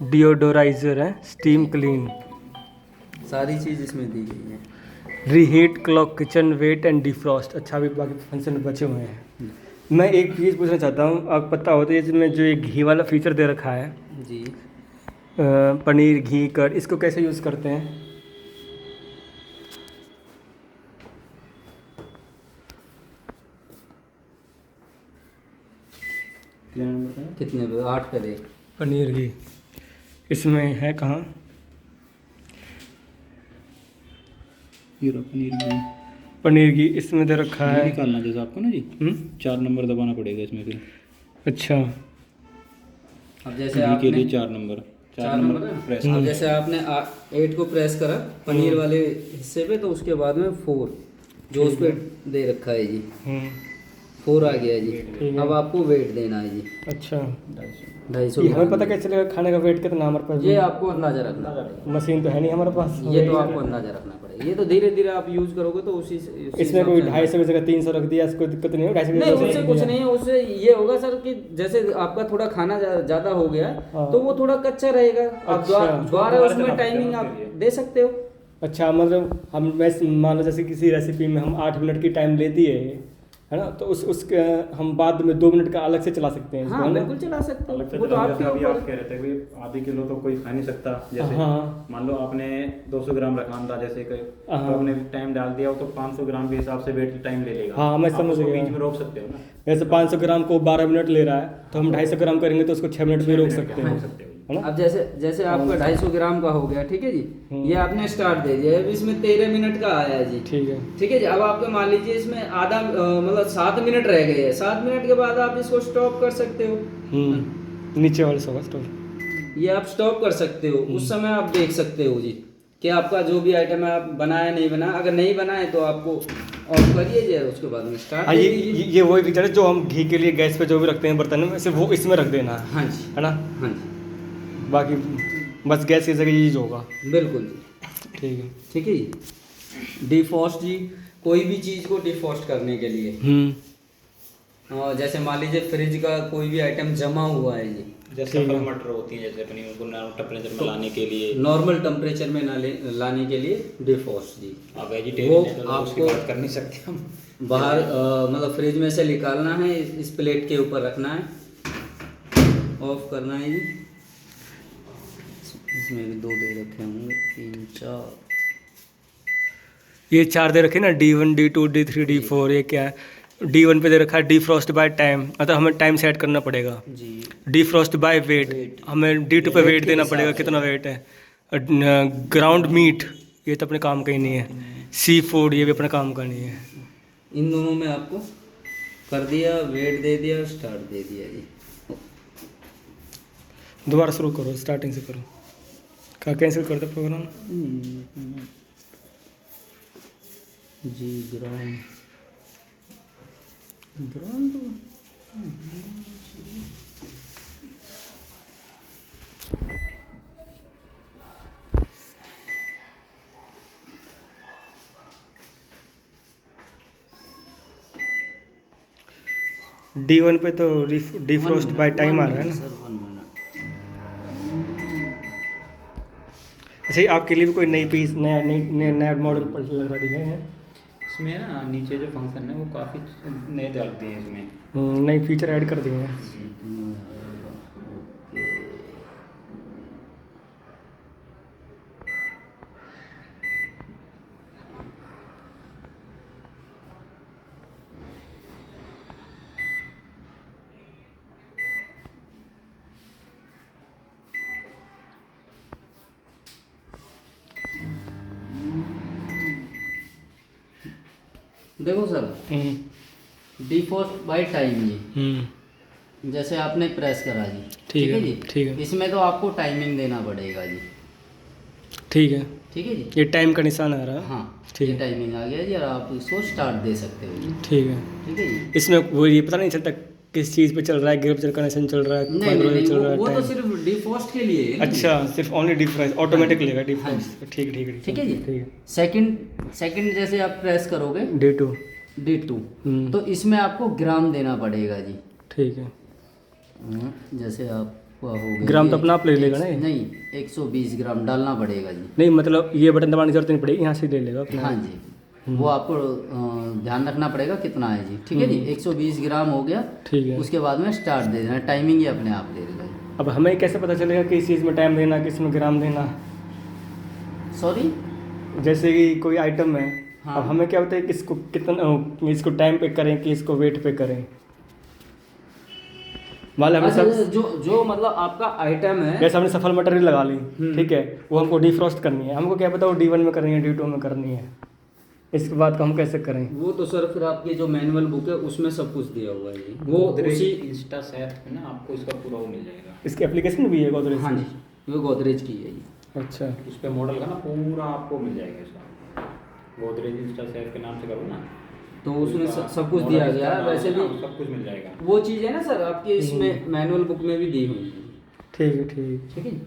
deodorizer है, स्टीम क्लीन, सारी चीज़ इसमें दी गई है। Reheat clock, kitchen weight and defrost. अच्छा, भी बाकी फंक्शन बचे हुए हैं। मैं एक चीज़ पूछना चाहता हूँ, आपको पता हो तो इसमें जो ये घी वाला फीचर दे रखा है, जी, पनीर, घी, कर्ड, इसको कैसे यूज़ करते हैं? कितने नंबर का है? कितने पे? 8 पे दे। पनीर, घी इसमें है कहाँ? ये रहा पनीर भी। पनीर, घी इसमें दे रखा ये है। निकालना जैसे आपको ना जी, 4 नंबर दबाना पड़ेगा इसमें फिर। अच्छा, अब जैसे घी के आपने लिए 4 नंबर, 4 नंबर है? प्रेस। अब जैसे आपने 8 को प्रेस करा पनीर वाले हिस्से पे, तो उसके बाद में 4 जो उस पे दे रखा है जी, 4 आ गया जी। अब आपको वेट देना है जी, अच्छा। 250 ये हमें पता कैसे चलेगा खाने का वेट कितना हमारे पास? ये आपको अंदाजा रखना पड़ेगा। मशीन तो है नहीं हमारे पास। ये तो आपको अंदाजा रखना पड़ेगा। ये तो धीरे धीरे आप यूज करोगे तो उसी इसमें कोई 250 की जगह 300 रख दिया, इसको दिक्कत नहीं है? 250 नहीं, उससे कुछ नहीं है। उससे ये होगा सर कि जैसे आपका थोड़ा खाना ज़्यादा हो गया हाँ। तो वो थोड़ा कच्चा रहेगा। आप अच्छा। दोबारा उसमें टाइमिंग आप दे सकते हो। अच्छा, मतलब हम वैसे मान लो जैसे किसी रेसिपी में हम 8 मिनट की टाइम लेती है ना, तो उसके हम बाद में 2 मिनट का अलग से चला सकते हैं इसको, हाँ है ना? बिल्कुल चला सकते अलग से हो, वो तो चलाओ, आपके जैसे अभी ऊपर आप कह रहे थे कि आधे किलो तो कोई खा नहीं सकता, जैसे हाँ। मान लो आपने 200 ग्राम रखा था जैसे कि, हाँ। तो आपने टाइम डाल दिया तो 500 ग्राम के हिसाब से वेट टाइम ले लेगा। हाँ, मैं आप समझ उसको गया। बीच में रोक सकते हो ना। जैसे 500 ग्राम को 12 मिनट ले रहा है, तो हम 250 ग्राम करेंगे तो उसको 6 मिनट में रोक सकते हैं, है ना? अब जैसे आपका 250 ग्राम का हो गया, ठीक है जी। ये आपने स्टार्ट दे दिया, अब इसमें 13 मिनट का आया है जी। ठीक है। ठीक है जी। अब आपका मान लीजिए इसमें आधा मतलब 7 मिनट रह गए हैं। 7 मिनट के बाद आप इसको स्टॉप कर सकते हो। नीचे वाले सोफा स्टोर। ये आप स्टॉप कर सकते हो। उस समय आप देख सकते हो जी कि आपका जो भी आइटम है आप बनाया नहीं बना। अगर नहीं बनाए तो आपको ऑफ करिए जी, उसके बाद में स्टार्ट हाँ, ये वही फीचर है जो हम घी के लिए गैस पे जो भी रखते हैं बर्तन में, सिर्फ वो इसमें रख देना है, हाँ जी, है ना? हाँ जी, बाकी बस गैस की जगह यूज होगा। बिल्कुल जी। ठीक है। ठीक है जी। डिफॉस्ट जी, कोई भी चीज़ को डिफॉस्ट करने के लिए जैसे मान लीजिए फ्रिज का कोई भी आइटम जमा हुआ है जी, जैसे मटर होती है, जैसे अपनी उनको टेम्परेचर में लाने के लिए, नॉर्मल टेम्परेचर में लाने के लिए डिफॉस्ट जी। आप वेजिटेरियन है तो वो उसकी आपको बात कर नहीं सकते हम। बाहर मतलब फ्रिज में से निकालना है, इस प्लेट के ऊपर रखना है, ऑफ करना है जी। इसमें भी 2 दे रखे होंगे, 3 4। ये 4 दे रखे ना, D1 D2 D3 D4। ये क्या है? D1 पे दे रखा है डिफ्रॉस्ट बाय टाइम, मतलब हमें टाइम सेट करना पड़ेगा। जी, डिफ्रॉस्ट बाय वेट, हमें D2 पे वेट देना पड़ेगा, कितना वेट है। ग्राउंड मीट, ये तो अपने काम का ही नहीं है। सी फूड, ये भी अपने काम का नहीं है। इन दोनों में आपको कर दिया, वेट दे दिया, स्टार्ट दे दिया जी। दोबारा शुरू करो, स्टार्टिंग से करो। क्या कैंसिल कर दो प्रोग्राम? जी, ग्राम तो D1 पे तो डिफ्रॉस्ट बाय टाइम आ रहा है ना। Sir 1 minute. अच्छा, ये आपके लिए भी कोई नई पीस नया मॉडल पर लगा दिए हैं? इसमें ना नीचे जो फंक्शन है वो काफ़ी नए डाल दिए हैं इसमें। नई फीचर ऐड कर दिए हैं। देखो सर, डिफॉल्ट बाय टाइम ये जैसे आपने प्रेस करा जी, ठीक है जी, ठीक है, इसमें तो आपको टाइमिंग देना पड़ेगा जी। ठीक है, ठीक है जी, ये टाइम का निशान आ रहा है। हाँ ठीक ये है, टाइमिंग आ गया जी, और आप इसको स्टार्ट दे सकते हो जी। ठीक है। ठीक है जी, इसमें वो ये पता नहीं चलता किस चीज़ पे चल रहा है, गियर कनेक्शन चल रहा है, नहीं माइक्रोवेव नहीं, चल रहा वो है, तो टाइम। सिर्फ डिफॉल्ट के लिए है ना। अच्छा, सिर्फ ओनली डिफरेंस ऑटोमेटिक लेगा हाँ डिफरेंस। जी। ठीक है, ठीक है, ठीक है जी, ठीक है। सेकंड जैसे आप प्रेस करोगे D2। D2, तो इसमें आपको ग्राम देना पड़ेगा जी। ठीक है। जैसे आप हो गया ग्राम तो अपना आप ले लेगा ना ये? नहीं, 120 ग्राम डालना पड़ेगा जी। नहीं मतलब ये बटन दबाने की जरूरत नहीं पड़ेगी, यहाँ से ले लेगा अपना। हाँ जी, वो आपको ध्यान रखना पड़ेगा कितना है जी। ठीक है जी, 120 ग्राम हो गया। ठीक है। उसके बाद में स्टार्ट दे देना, टाइमिंग ही अपने आप दे देगा जी। अब हमें कैसे पता चलेगा किस चीज़ में टाइम देना, किस में ग्राम देना? सॉरी, जैसे कि कोई आइटम है, हाँ। अब हमें क्या होता है कि इसको कितना, इसको टाइम पे करें कि इसको वेट पे करें? मान लो हमने अच्छा, सब जो मतलब आपका आइटम है, जैसे हमने सफल मटेरियल लगा ली, ठीक है, वो हमको डिफ्रॉस्ट करनी है, हमको क्या पता वो D1 में करनी है, D2 में करनी है, इसके बाद को हम कैसे करें? वो तो सर फिर आपकी जो मैनुअल बुक है उसमें सब कुछ दिया हुआ है जी। वो गोदरेज उसी, इंस्टा सेट में ना आपको इसका पूरा वो मिल जाएगा। इसकी एप्लीकेशन भी है गोदरेज? हाँ जी, वो गोदरेज की है जी। अच्छा, उस पे मॉडल का ना पूरा आपको मिल जाएगा इसका। गोदरेज इंस्टा सेट के नाम से करो ना, तो उसमें उसका सब कुछ मॉडल दिया इसका गया है। नाम वैसे है ना, भी सब कुछ मिल जाएगा। वो चीज़ है ना सर, आपके इसमें मैनुअल बुक में भी दी हुई है। ठीक है, ठीक। ठीक है,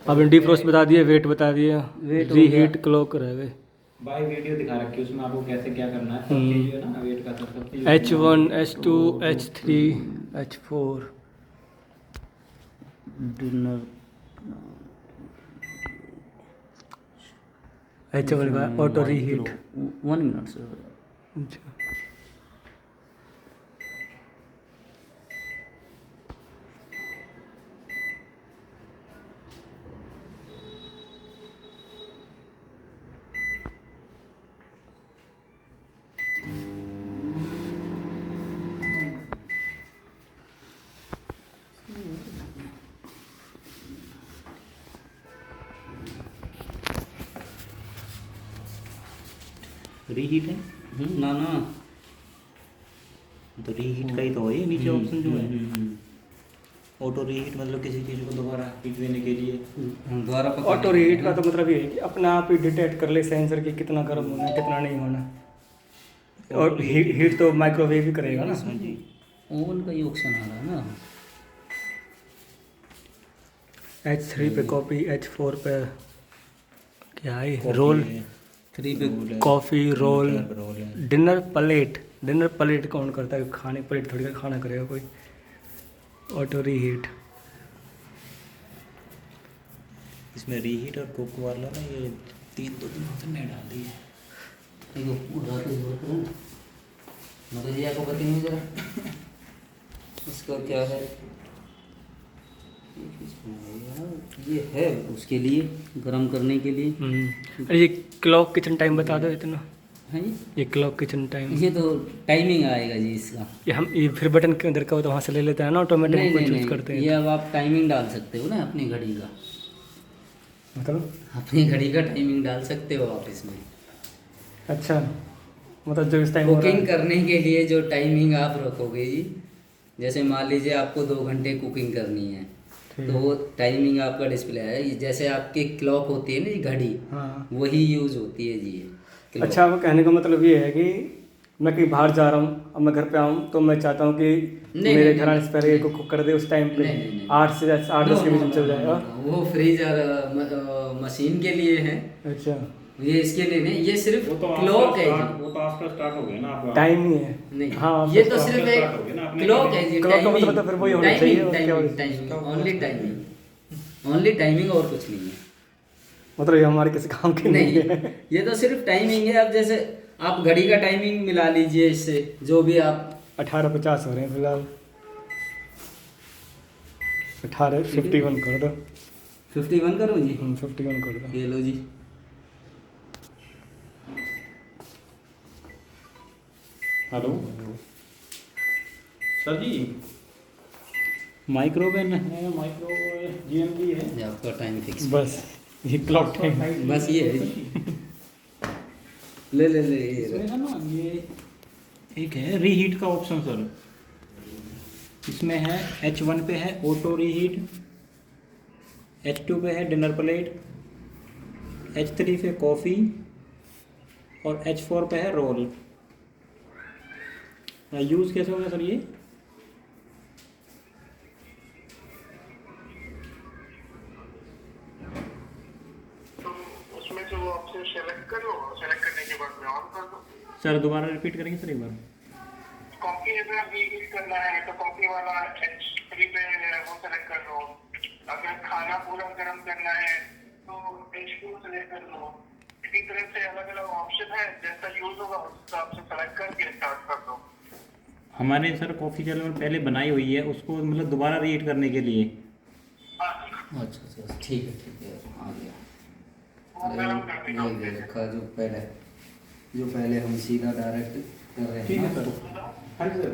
आपने डिफ्रॉस्ट बता दिया, वेट बता दिया, वेट हो रीहीट क्लॉक रह गए। बाय वीडियो दिखा रखी है उसमें आपको कैसे क्या करना है, सब चीज़ है ना, वेट का सब चीज़। H1 H2 H3 H4 dinner H1 का ऑटो रीहीट। 1 minute sir. अच्छा, रीहीट है ना ना, तो रीहीट का ही तो है ये नीचे ऑप्शन जो है। ऑटो रीहीट मतलब किसी चीज़ को दोबारा हीट देने के लिए। दोबारा पता ऑटो नहीं रीहीट का है तो मतलब ये है कि अपना आप ही डिटेक्ट कर ले सेंसर कि कितना गर्म होना है, कितना नहीं होना। और हीट तो माइक्रोवेव ही करेगा ना। हाँ जी, ओवन का ही ऑप्शन आ रहा है ना। H3 पे कॉफ़ी, H4 पे क्या है, रोल, 3 पे कॉफ़ी, रोल, रोल है। Dinner plate. डिनर प्लेट कौन करता है? खाने प्लेट थोड़ी खाना करेगा कोई। ऑटो रीहीट इसमें रीहीट और कुक वाला ना ये 3 ऑप्शन नहीं डाल दिए। मतलब ये आपको बताइए जरा इसका क्या है। ये है उसके लिए गर्म करने के लिए। अरे ये क्लॉक किचन टाइम बता दो इतना। है जी, ये क्लॉक किचन टाइम, ये तो टाइमिंग आएगा जी इसका। ये हम ये फिर बटन के अंदर का हो तो वहाँ से ले लेते हैं ना, ऑटोमेटिक नहीं हम नहीं चूज नहीं, करते ये हैं। अब आप टाइमिंग डाल सकते हो ना अपनी घड़ी का। मतलब अपनी घड़ी का टाइमिंग डाल सकते हो आप इसमें। अच्छा, मतलब जो इस टाइम कुकिंग करने के लिए जो टाइमिंग आप रखोगे जी, जैसे मान लीजिए आपको 2 घंटे कुकिंग करनी है, तो वो टाइमिंग आपका डिस्प्ले है। जैसे आपकी क्लॉक होती है ना ये घड़ी, हाँ। वही यूज होती है जी ये clock। अच्छा, वो कहने का मतलब ये है कि मैं कहीं बाहर जा रहा हूँ, अब मैं घर पे आऊँ तो मैं चाहता हूँ कि नहीं, मेरे नहीं, घराने नहीं, से पहले को कुक कर दे उस टाइम पे। नहीं, नहीं, नहीं। 8 से 8-10 के बीच में चल जाएगा। वो फ्रीजर मशीन के लिए है, अच्छा, ये इसके लिए नहीं, ये सिर्फ वो तो क्लॉक है आफ्टर जी। वो तो आफ्टर स्टार्ट हो गया ना आपका। टाइम ही है। नहीं, हाँ, ये तो after सिर्फ start एक हो गया ना अपने क्लॉक है जी। clock का मतलब तो फिर वही होना चाहिए, उसके टाइमिंग, ओनली टाइमिंग और कुछ नहीं है। मतलब ये हमारे किसी काम की नहीं है। नहीं, ये तो सिर्फ टाइमिंग है। अब जैसे आप घड़ी का टाइमिंग मिला लीजिए इससे, जो भी आप 18:50 हो रहे हैं फिलहाल। 18:51 कर दो। 51 करूँ जी? 51 कर दो। ये लो जी। हेलो सर जी, माइक्रोवेव है माइक्रो GMT है। ये आपका टाइम फिक्स, बस ये क्लॉक टाइम। बस ये है जी। ले ले ले ये इसमें लो। है ना, ये एक है रीहीट का ऑप्शन सर। इसमें है H1 पे है ऑटो रीहीट, H2 पे है डिनर प्लेट, H3 पे कॉफ़ी और H4 पे है रोल। यूज़ कैसे होगा सर ये? उसमें जो ऑप्शन सेलेक्ट करो, सेलेक्ट करने के बाद में ऑन कर दो। सर दोबारा रिपीट करेंगे सर एक बार। कॉपी अगर रीहीट करना है तो कॉपी वाला H3 पे वो सेलेक्ट कर लो। अगर खाना पूरा गर्म करना है तो H2 सेलेक्ट कर लो। इसी तरह से अलग अलग ऑप्शन है, जैसा यूज होगा उस हिसाब से सेलेक्ट करके स्टार्ट कर दो। हमारे सर कॉफ़ी चैनल में पहले बनाई हुई है, उसको मतलब दोबारा रीहीट करने के लिए। अच्छा अच्छा, ठीक है आ गया। वो गर्म करने का ये दे रखा जो पहले हम सीधा डायरेक्ट कर रहे हैं। ठीक है सर। हाँ जी सर।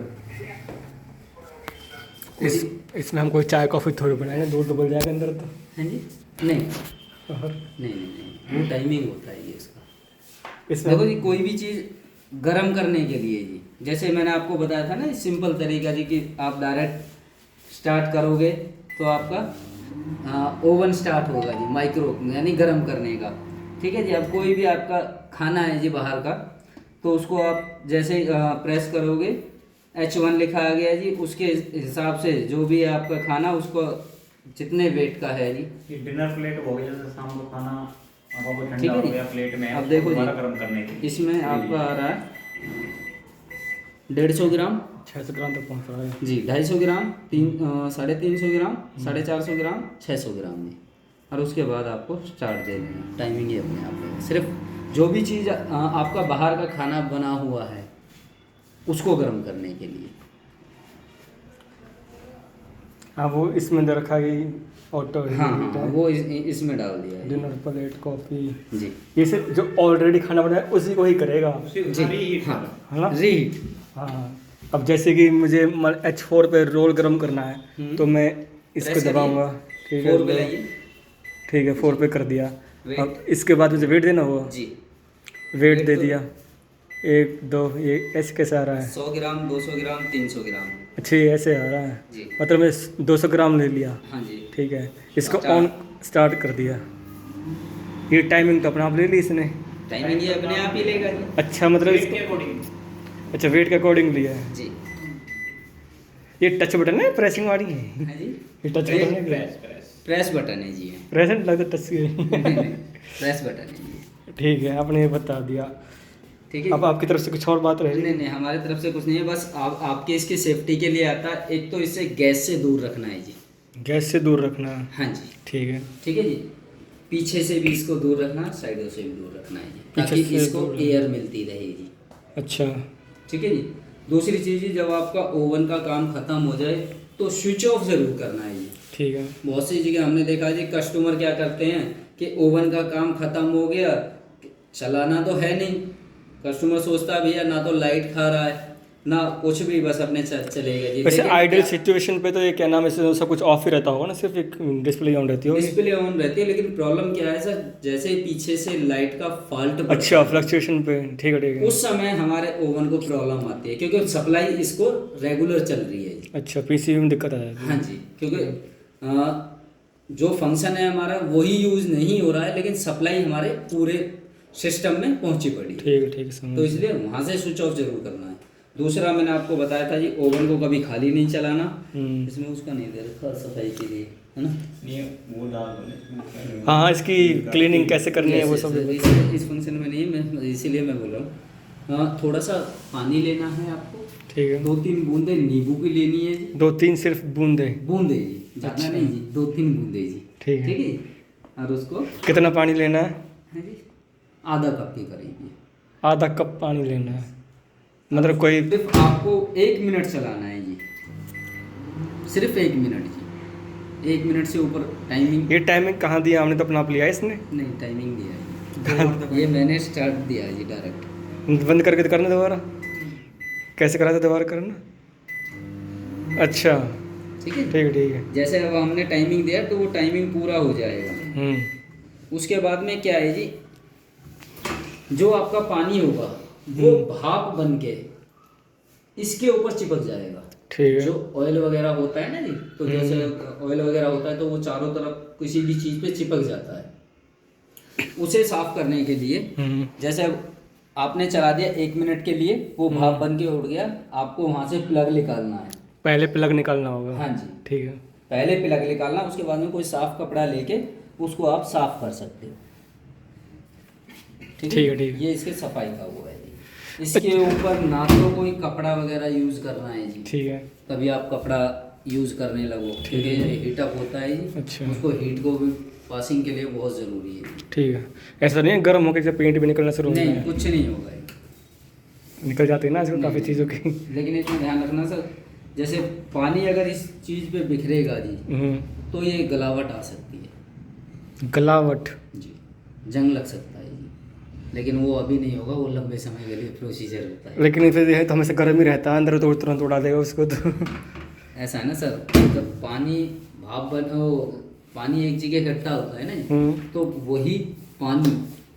इसमें हम कोई चाय कॉफ़ी थोड़ी बनाएंगे, दूध तो बल जाएगा अंदर तो। हैं जी? नहीं और नहीं, वो टाइमिंग होता है ये इसका। इसमें देखो जी, कोई भी चीज़ गर्म करने के लिए जी, जैसे मैंने आपको बताया था ना सिंपल तरीका जी, कि आप डायरेक्ट स्टार्ट करोगे तो आपका ओवन स्टार्ट होगा जी, माइक्रो यानी गर्म करने का। ठीक है जी। अब कोई भी आपका खाना है जी बाहर का, तो उसको आप जैसे प्रेस करोगे, H1 लिखा आ गया जी, उसके हिसाब से जो भी है आपका खाना, उसको जितने वेट का है जी। ये डिनर प्लेट हो गया, जैसे शाम को खाना आपको ठीक ठंडा है हो जी। गया प्लेट में, अब देखो दोबारा जी, गर्म करने के लिए। इसमें आपका आ रहा है 150 ग्राम 600 ग्राम तक पहुँच रहा है। जी, 250 ग्राम, 350 ग्राम, 450 ग्राम, 600 ग्राम में। और उसके बाद आपको स्टार्ट दे देना। टाइमिंग ही अपने आप है। सिर्फ जो भी चीज़ आपका बाहर का खाना बना हुआ है उसको गर्म करने के लिए। हाँ वो इसमें दे रखा है ऑटो हाँ हाँ, वो इसमें डाल दिया है डिनर प्लेट कॉफ़ी। जी ये सिर्फ जो ऑलरेडी खाना बनाया उसी को ही करेगा, जी। हाँ है ना? रीहीट। हाँ। अब जैसे कि मुझे H4 पे रोल गर्म करना है तो मैं इसको प्रेस दबाऊंगा। ठीक है 4 पे लाइए। ठीक है, 4 पे कर दिया। वेट। अब इसके बाद मुझे वेट देना होगा। जी, वेट दे दिया 1 2, ये ऐसे कैसे आ रहा है? 100 ग्राम, 200 ग्राम, 300 ग्राम। अच्छा ये ऐसे आ रहा है, जी मतलब मैं 200 ग्राम ले लिया। हाँ जी। ठीक है, इसको अच्छा। ऑन स्टार्ट कर दिया। ये टाइमिंग तो अपने आप ले ली इसने। टाइमिंग ये अपने आप ही लेगा जी। अच्छा मतलब वेट के इसको, अकॉर्डिंग। अच्छा वेट के अकॉर्डिंग लिया है। जी ये टच बटन है, प्रेसिंग वाली है हाँ जी। ये टच बटन है। प्रेस बटन है जी ये। प्रेजेंट लगता टच प्रेस बटन है जी। ठीक है, आपने ये बता दिया। ठीक है। अब आपकी तरफ से कुछ और बात रह रही नहीं नहीं, हमारी तरफ से कुछ नहीं है, बस आपके इसकी सेफ्टी के लिए आता है। एक तो इससे गैस से दूर रखना है जी। गैस से दूर रखना। हाँ जी। ठीक है, ठीक है जी। पीछे से भी इसको दूर रखना, साइडों से भी दूर रखना है जी, पीछे ताकि से इसको दूर एयर मिलती रहेगी। अच्छा ठीक है जी। दूसरी चीज़ जी, जब आपका ओवन का काम खत्म हो जाए तो स्विच ऑफ ज़रूर करना है जी। ठीक है। बहुत सी जगह हमने देखा जी, कस्टमर क्या करते हैं कि ओवन का काम खत्म हो गया, चलाना तो है नहीं, कस्टमर सोचता है भैया ना तो लाइट खा रहा है ना कुछ भी, बस अपने चलेगा जी। वैसे लेकिन आइडियल क्या- सिचुएशन पे तो ये क्या नाम है, इससे सब कुछ ऑफ ही रहता होगा ना, सिर्फ एक डिस्प्ले ऑन रहती होगी। डिस्प्ले ऑन रहती है, लेकिन प्रॉब्लम क्या है सर, जैसे ही पीछे से लाइट का फॉल्ट अच्छा फ्लक्चुएशन पे, ठीक है ठीक है। उस समय हमारे ओवन को प्रॉब्लम आती है, क्योंकि सप्लाई इसको रेगुलर चल रही है जी। अच्छा पीसीबी में दिक्कत आ जाती है। हाँ जी, क्योंकि जो फंक्शन है हमारा वही यूज़ नहीं हो रहा है, लेकिन सप्लाई हमारे पूरे सिस्टम में पहुंची पड़ी है। ठीक है समझ। तो इसलिए वहाँ से स्विच ऑफ जरूर करना है। दूसरा मैंने आपको बताया था जी, ओवन को कभी खाली नहीं चलाना। इसमें उसका नहीं दे रखा सफाई के लिए, है ना? नहीं वो डाल दो। हाँ हाँ, इसकी क्लीनिंग कैसे करनी है वो सब। इस फंक्शन में नहीं, मैं इसीलिए मैं बोल रहा हूँ। हाँ, थोड़ा सा पानी लेना है आपको, ठीक है। 2-3 बूंदे नींबू की लेनी है जी। 2-3 सिर्फ बूंदे। बूंदे जी, ज़्यादा अच्छा। नहीं जी, 2-3 बूंदे जी। ठीक है। ठीक है। और उसको कितना पानी लेना है? हाँ जी, आधा कप के करीब ये। आधा कप पानी लेना है, मतलब कोई सिर्फ आपको 1 मिनट चलाना है जी, सिर्फ 1 मिनट जी, 1 मिनट से ऊपर टाइमिंग। ये टाइमिंग कहाँ दिया हमने? तो अपना आप लिया है इसने? नहीं, टाइमिंग दिया है ये मैंने स्टार्ट दिया है जी डायरेक्ट। बंद करके करना दोबारा? कैसे करा था दोबारा करना? अच्छा ठीक है, ठीक है। जैसे अब हमने टाइमिंग दिया तो वो टाइमिंग पूरा हो जाएगा। उसके बाद में क्या है जी, जो आपका पानी होगा वो भाप बन के इसके ऊपर चिपक जाएगा। ठीक है। जो ऑयल वगैरह होता है ना जी, तो जैसे ऑयल वगैरह होता है तो वो चारों तरफ किसी भी चीज़ पे चिपक जाता है। उसे साफ करने के लिए जैसे आपने चला दिया 1 मिनट के लिए, वो भाप बन के उड़ गया, आपको वहाँ से प्लग निकालना है। पहले प्लग निकालना होगा? हाँ जी, ठीक है। पहले प्लग निकालना, उसके बाद में कोई साफ कपड़ा लेके उसको आप साफ कर सकते हो। ठीक है। ये इसके सफाई का वो है जी। इसके ऊपर ना तो कोई कपड़ा वगैरह यूज करना है जी। ठीक है। तभी आप कपड़ा यूज करने लगो, क्योंकि ये हीटअप होता है जी। अच्छा। उसको हीट को भी पासिंग के लिए बहुत ज़रूरी है। ठीक है। ऐसा नहीं है गर्म होकर जब पेंट भी निकलना शुरू होता नहीं, है? कुछ नहीं होगा ये। निकल जाते हैं ना आजकल काफ़ी चीज़ों की। लेकिन इसमें ध्यान रखना सर, जैसे पानी अगर इस चीज़ पे बिखरेगा जी तो ये गलावट आ सकती है। गलावट? जी, जंग लग सकता है जी, लेकिन वो अभी नहीं होगा, वो लंबे समय के लिए प्रोसीजर होता है। लेकिन फिर है तो हमेशा गर्म ही रहता है, अंदर तो तुरंत उड़ा देगा उसको तो। ऐसा है ना सर, जब पानी भाप पानी एक जगह इकट्ठा होता है ना, तो वही पानी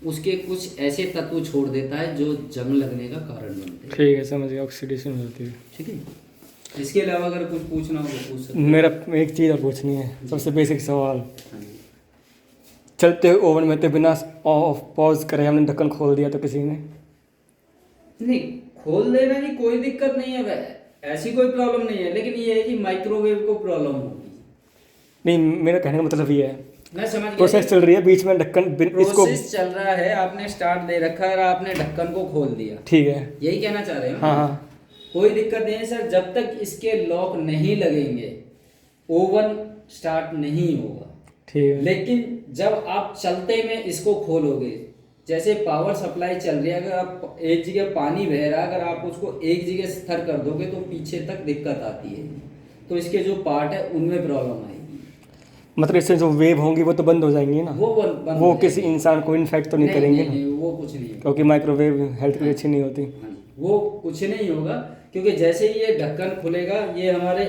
उसके कुछ ऐसे तत्व छोड़ देता है जो जंग लगने का कारण बनते हैं। ठीक है, समझ गया, ऑक्सीडेशन हो जाती है। ठीक है। इसके अलावा अगर कुछ पूछना हो तो पूछ सकते हैं। मेरा एक चीज़ और पूछनी है, सबसे बेसिक सवाल। हाँ जी। चलते हुए ओवन में तो बिना ऑफ पॉज करे हमने ढक्कन खोल दिया तो किसी ने? नहीं, खोल देना जी, कोई दिक्कत नहीं है, ऐसी कोई प्रॉब्लम नहीं है, लेकिन ये है कि माइक्रोवेव को प्रॉब्लम होगी। नहीं, मेरा कहने का मतलब ये है, मैं समझ गया। प्रोसेस चल रही है, बीच में ढक्कन इसको। प्रोसेस चल रहा है, आपने स्टार्ट दे रखा है और आपने ढक्कन को खोल दिया। ठीक है। यही कहना चाह रहे हो? हाँ। कोई दिक्कत नहीं है सर, जब तक इसके लॉक नहीं लगेंगे ओवन स्टार्ट नहीं होगा। ठीक है। लेकिन जब आप चलते में इसको खोलोगे, जैसे पावर सप्लाई चल रही है, अगर आप एक जगह पानी बह रहा है, अगर आप उसको एक जगह स्थिर कर दोगे तो पीछे तक दिक्कत आती है। तो इसके जो पार्ट है उनमें प्रॉब्लम आएगी। मतलब इससे जो वेव होंगी वो तो बंद हो जाएंगी ना? वो बंद वो हो किसी जाएगी। इंसान को इन्फेक्ट तो नहीं करेंगे ना? नहीं, वो कुछ नहीं होगा। क्योंकि माइक्रोवेव हेल्थ के लिए अच्छी नहीं होती। हाँ जी, वो कुछ नहीं होगा, क्योंकि जैसे ही ये ढक्कन खुलेगा, ये हमारे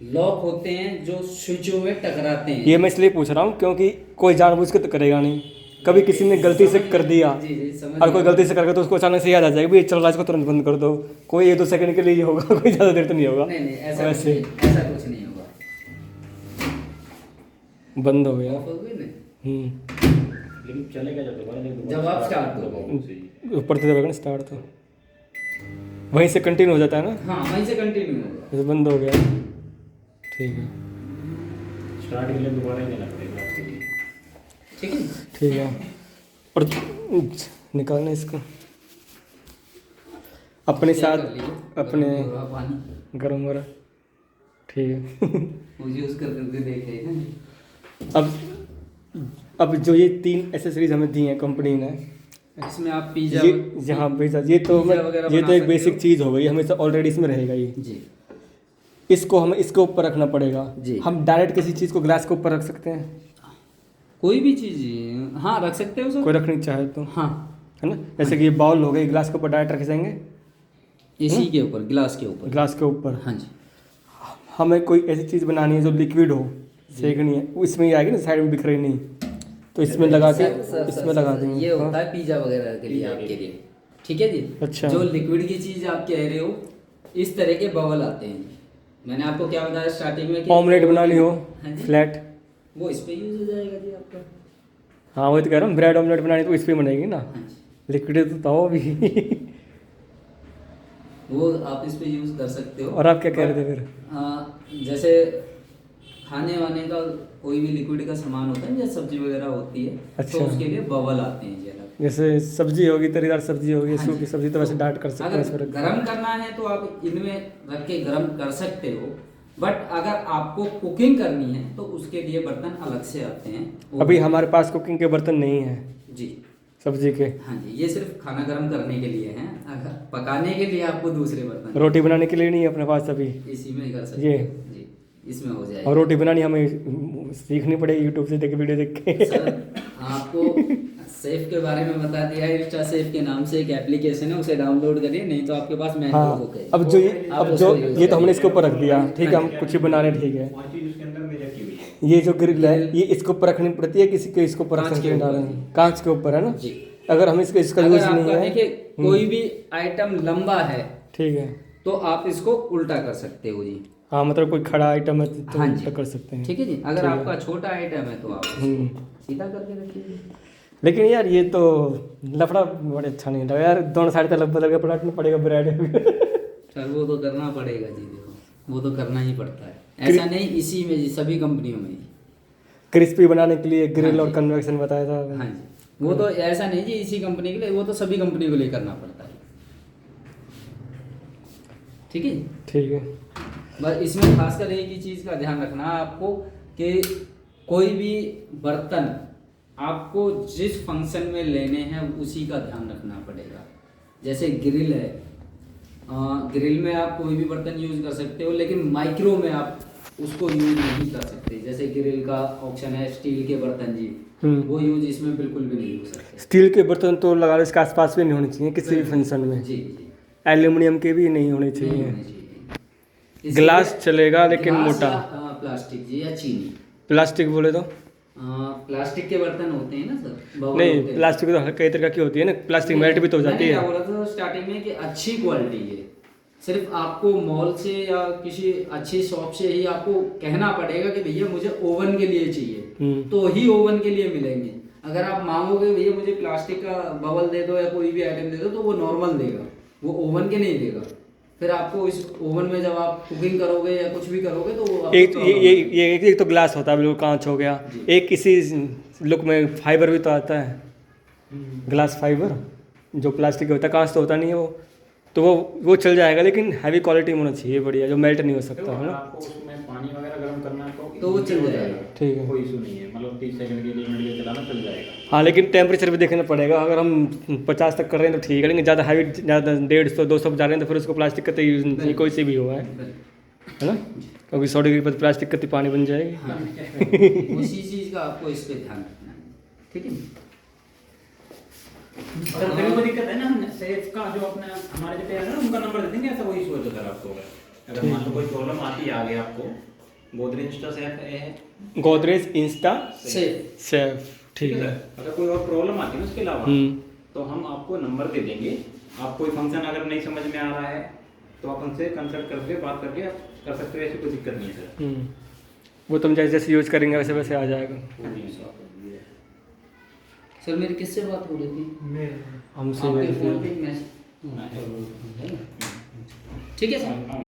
लॉक होते हैं जो स्विचों में टकराते हैं। ये मैं इसलिए पूछ रहा हूँ क्योंकि कोई जानबूझ के तो करेगा नहीं, कभी किसी ने गलती से कर दिया जी, समझ और कोई गलती से करके तो उसको अचानक से याद आ जाएगा भाई चल रहा है, इसको तुरंत बंद कर दो। कोई 1-2 सेकंड के लिए ही होगा, कोई ज़्यादा देर तो नहीं होगा। नहीं, ऐसा कुछ वैसे नहीं, ऐसा कुछ नहीं होगा। बंद हो गया। ऑफ हो गई ना, लेकिन चलेगा जब दोबारा जब आप स्टार्ट करोगे। ऊपर से दबाएगा ना स्टार्ट तो वहीं से कंटिन्यू हो जाता है ना? हाँ, वहीं से कंटिन्यू होगा। जैसे बंद हो गया। ठीक है। स्टार्ट के लिए दोबारा ही देना पड़ेगा आपके लिए। ठीक है। ठीक है। और निकालना इसको अपने शेयर साथ कर लीजिए, अपने गर्म हो रहा पानी, गर्म हो रहा। ठीक है। वो यूज करके देखे हैं। अब जो ये 3 एसेसरीज हमें दी हैं कंपनी ने, इसमें आप पिज्जा ये जहाँ पिज्जा, ये तो पिज्जा वगैरह ये बना तो एक सकते बेसिक हो। चीज़ हो गई, हमेशा ऑलरेडी इसमें रहेगा ये। जी इसको हमें इसके ऊपर रखना पड़ेगा। जी। हम डायरेक्ट किसी चीज़ को ग्लास के ऊपर रख सकते हैं? कोई भी चीज़, हाँ, रख सकते हो सर। कोई रखनी चाहे तो, हाँ, है ना? जैसे कि ये बाउल हो गई, ग्लास के ऊपर डायरेक्ट रख जाएंगे, इसी के ऊपर, गिलास के ऊपर। ग्लास के ऊपर। हाँ जी। हमें कोई ऐसी चीज़ बनानी है जो लिक्विड हो, सेकनी है, वो इसमें ही आएगी ना, साइड में बिखरे नहीं, तो इसमें लगा के इसमें लगा देंगे। ये होता है पिज्जा वगैरह के लिए, आपके लिए। ठीक है जी। अच्छा। जो लिक्विड की चीज़ आप कह रहे हो, इस तरह के बबल आते हैं जी। मैंने आपको क्या बताया स्टार्टिंग में कि ऑमलेट बनानी हो हाँ जी, फ्लैट, वो इस पे यूज हो जाएगा जी आपका। हाँ वही तो कह रहा हूँ, ब्रेड ऑमलेट बनानी तो इस पर बनेगी ना, हाँ जी, लिक्विड तो ताओ भी। वो आप इस पे यूज कर सकते हो। और आप क्या कह रहे थे फिर? जैसे खाने वाने का कोई भी लिक्विड का सामान होता है, जैसे सब्जी वगैरह होती है, अच्छा। तो उसके लिए बबल आते हैं जी अलग। जैसे सब्जी होगी, तरीदार सब्जी होगी, हाँ सूखी जी। सब्जी तो वैसे डाट कर सकते हैं अगर इसमें रख के। गरम करना है तो आप इनमें रख के गरम कर सकते हो, बट अगर आपको कुकिंग करनी है तो उसके लिए बर्तन अलग से आते हैं। अभी हमारे पास कुकिंग के बर्तन नहीं है जी सब्जी के। हाँ जी, ये सिर्फ खाना गर्म करने के लिए हैं। अगर पकाने के लिए आपको दूसरे बर्तन, रोटी बनाने के लिए नहीं है अपने पास अभी। इसी में कर सकते ये। हैं जी, इसमें हो जाएगा। और रोटी बनानी हमें सीखनी पड़ेगी यूट्यूब से देख वीडियो देख के। सर आपको सेफ के बारे में बता दिया है। इंस्टा सेफ के नाम से एक एप्लीकेशन है, उसे डाउनलोड करिए, नहीं तो आपके पास मैनुअल हाँ बुक है। अब जो ये तो हमने इसके ऊपर रख दिया, ठीक है, हम कुछ ही बना रहे, ठीक है। वहाँ चीज़ उसके अंदर में रखी हुई है। ये जो ग्रिल है ये इसको ऊपर रखनी पड़ती है, किसी के इसको ऊपर रख कांच के सकते हैं, ऊपर। डालें कांच के ऊपर है ना जी। अगर हम इसका अगर यूज नहीं आपका है, देखिए कोई भी आइटम लंबा है ठीक है, तो आप इसको उल्टा कर सकते हो जी। हाँ मतलब कोई खड़ा आइटम है तो हाँ जी। उल्टा कर सकते हैं। ठीक है जी। अगर ठीक है। आपका छोटा आइटम है तो आप हम्म। इसको सीधा करके रखिए। लेकिन यार ये तो लफड़ा बड़ा अच्छा नहीं लगा यार, दोनों साइड तक बदल के पलटना पड़ेगा ब्रेड। सर वो तो करना पड़ेगा जी, देखो वो तो करना ही पड़ता है। ऐसा नहीं इसी में जी, सभी कंपनियों में जी। क्रिस्पी बनाने के लिए ग्रिल हाँ और जी। कन्वेक्शन बताया था। हाँ जी, वो तो ऐसा नहीं जी इसी कंपनी के लिए, वो तो सभी कंपनी को लिए करना पड़ता है। ठीक है जी। ठीक है। बस इसमें खासकर एक ही चीज़ का ध्यान रखना है आपको कि कोई भी बर्तन आपको जिस फंक्शन में लेने हैं उसी का ध्यान रखना पड़ेगा। जैसे ग्रिल है, ग्रिल में आप कोई भी बर्तन यूज़ कर सकते हो, लेकिन माइक्रो में आप उसको यूज़ नहीं कर सकते। जैसे ग्रिल का ऑप्शन है स्टील के बर्तन जी, वो यूज इसमें बिल्कुल भी नहीं हो सकते। स्टील के बर्तन तो लगा लो इसके आसपास भी नहीं होने चाहिए किसी भी फंक्शन में। जी जी, एल्यूमिनियम के भी नहीं होने नहीं चाहिए। होने चाहिए। ग्लास इसलिए चलेगा लेकिन ग्लास मोटा। या, प्लास्टिक जी या चीनी। प्लास्टिक बोले तो प्लास्टिक के बर्तन होते हैं ना सर, बबल नहीं, होते हैं। प्लास्टिक तो कई तरह की होती है ना, प्लास्टिक मेल्ट भी तो हो जाती मैंने क्या है। बोला था स्टार्टिंग में कि अच्छी क्वालिटी है। सिर्फ आपको मॉल से या किसी अच्छी शॉप से ही आपको कहना पड़ेगा कि भैया मुझे ओवन के लिए चाहिए, तो ही ओवन के लिए मिलेंगे। अगर आप मांगोगे भैया मुझे प्लास्टिक का बबल दे दो या कोई भी आइटम दे दो, तो वो नॉर्मल देगा, वो ओवन के नहीं देगा। फिर आपको इस ओवन में जब आप कुकिंग करोगे या कुछ भी करोगे तो वो एक ये तो ग्लास होता है, बिल्कुल कांच हो गया। एक किसी लुक में फाइबर भी तो आता है, ग्लास फाइबर, जो प्लास्टिक का होता है, कांच तो होता नहीं है वो, तो वो चल जाएगा, लेकिन हैवी क्वालिटी में होना चाहिए, बढ़िया, जो मेल्ट नहीं हो सकता है अगर ना। आपको उसमें पानी वगैरह गर्म करना है तो वो चल जाएगा। ठीक है। कोई इशू नहीं है, मतलब 30 सेकंड के लिए मिनट के चलाना चल जाएगा। हाँ लेकिन टेम्परेचर भी देखना पड़ेगा। अगर हम 50 तक कर रहे हैं तो ठीक है, लेकिन ज़्यादा हैवी, ज़्यादा 150 200 जा रहे हैं तो फिर उसको प्लास्टिक का तो यूज नहीं, कोई सी भी हुआ है ना, क्योंकि 100 डिग्री पर प्लास्टिक का पानी बन जाएगी। हाँ, उसी चीज़ का आपको इस पे ध्यान रखना है। ठीक है। अगर कहीं कोई दिक्कत है ना, हम सेफ का जो अपने हमारे जो पेयर है ना उनका नंबर दे देंगे, ऐसा कोई इशू है तो सर आपको अगर मान लो कोई प्रॉब्लम आती है आगे आपको, गोदरेज इंस्टा सेफ है, गोदरेज इंस्टा सेफ। सेफ, ठीक है। सर अगर कोई और प्रॉब्लम आती है ना उसके अलावा, तो हम आपको नंबर दे देंगे। आप कोई फंक्शन अगर नहीं समझ में आ रहा है तो आप उनसे कंसल्ट करके बात करके आप कर सकते हो, ऐसी कोई दिक्कत नहीं है सर। वो तुम जैसे जैसे यूज करेंगे वैसे वैसे आ जाएगा। सर मेरी किससे बात हो रही थी? हमसे आपके मेरी फोन पे मैसेज। ठीक है सर।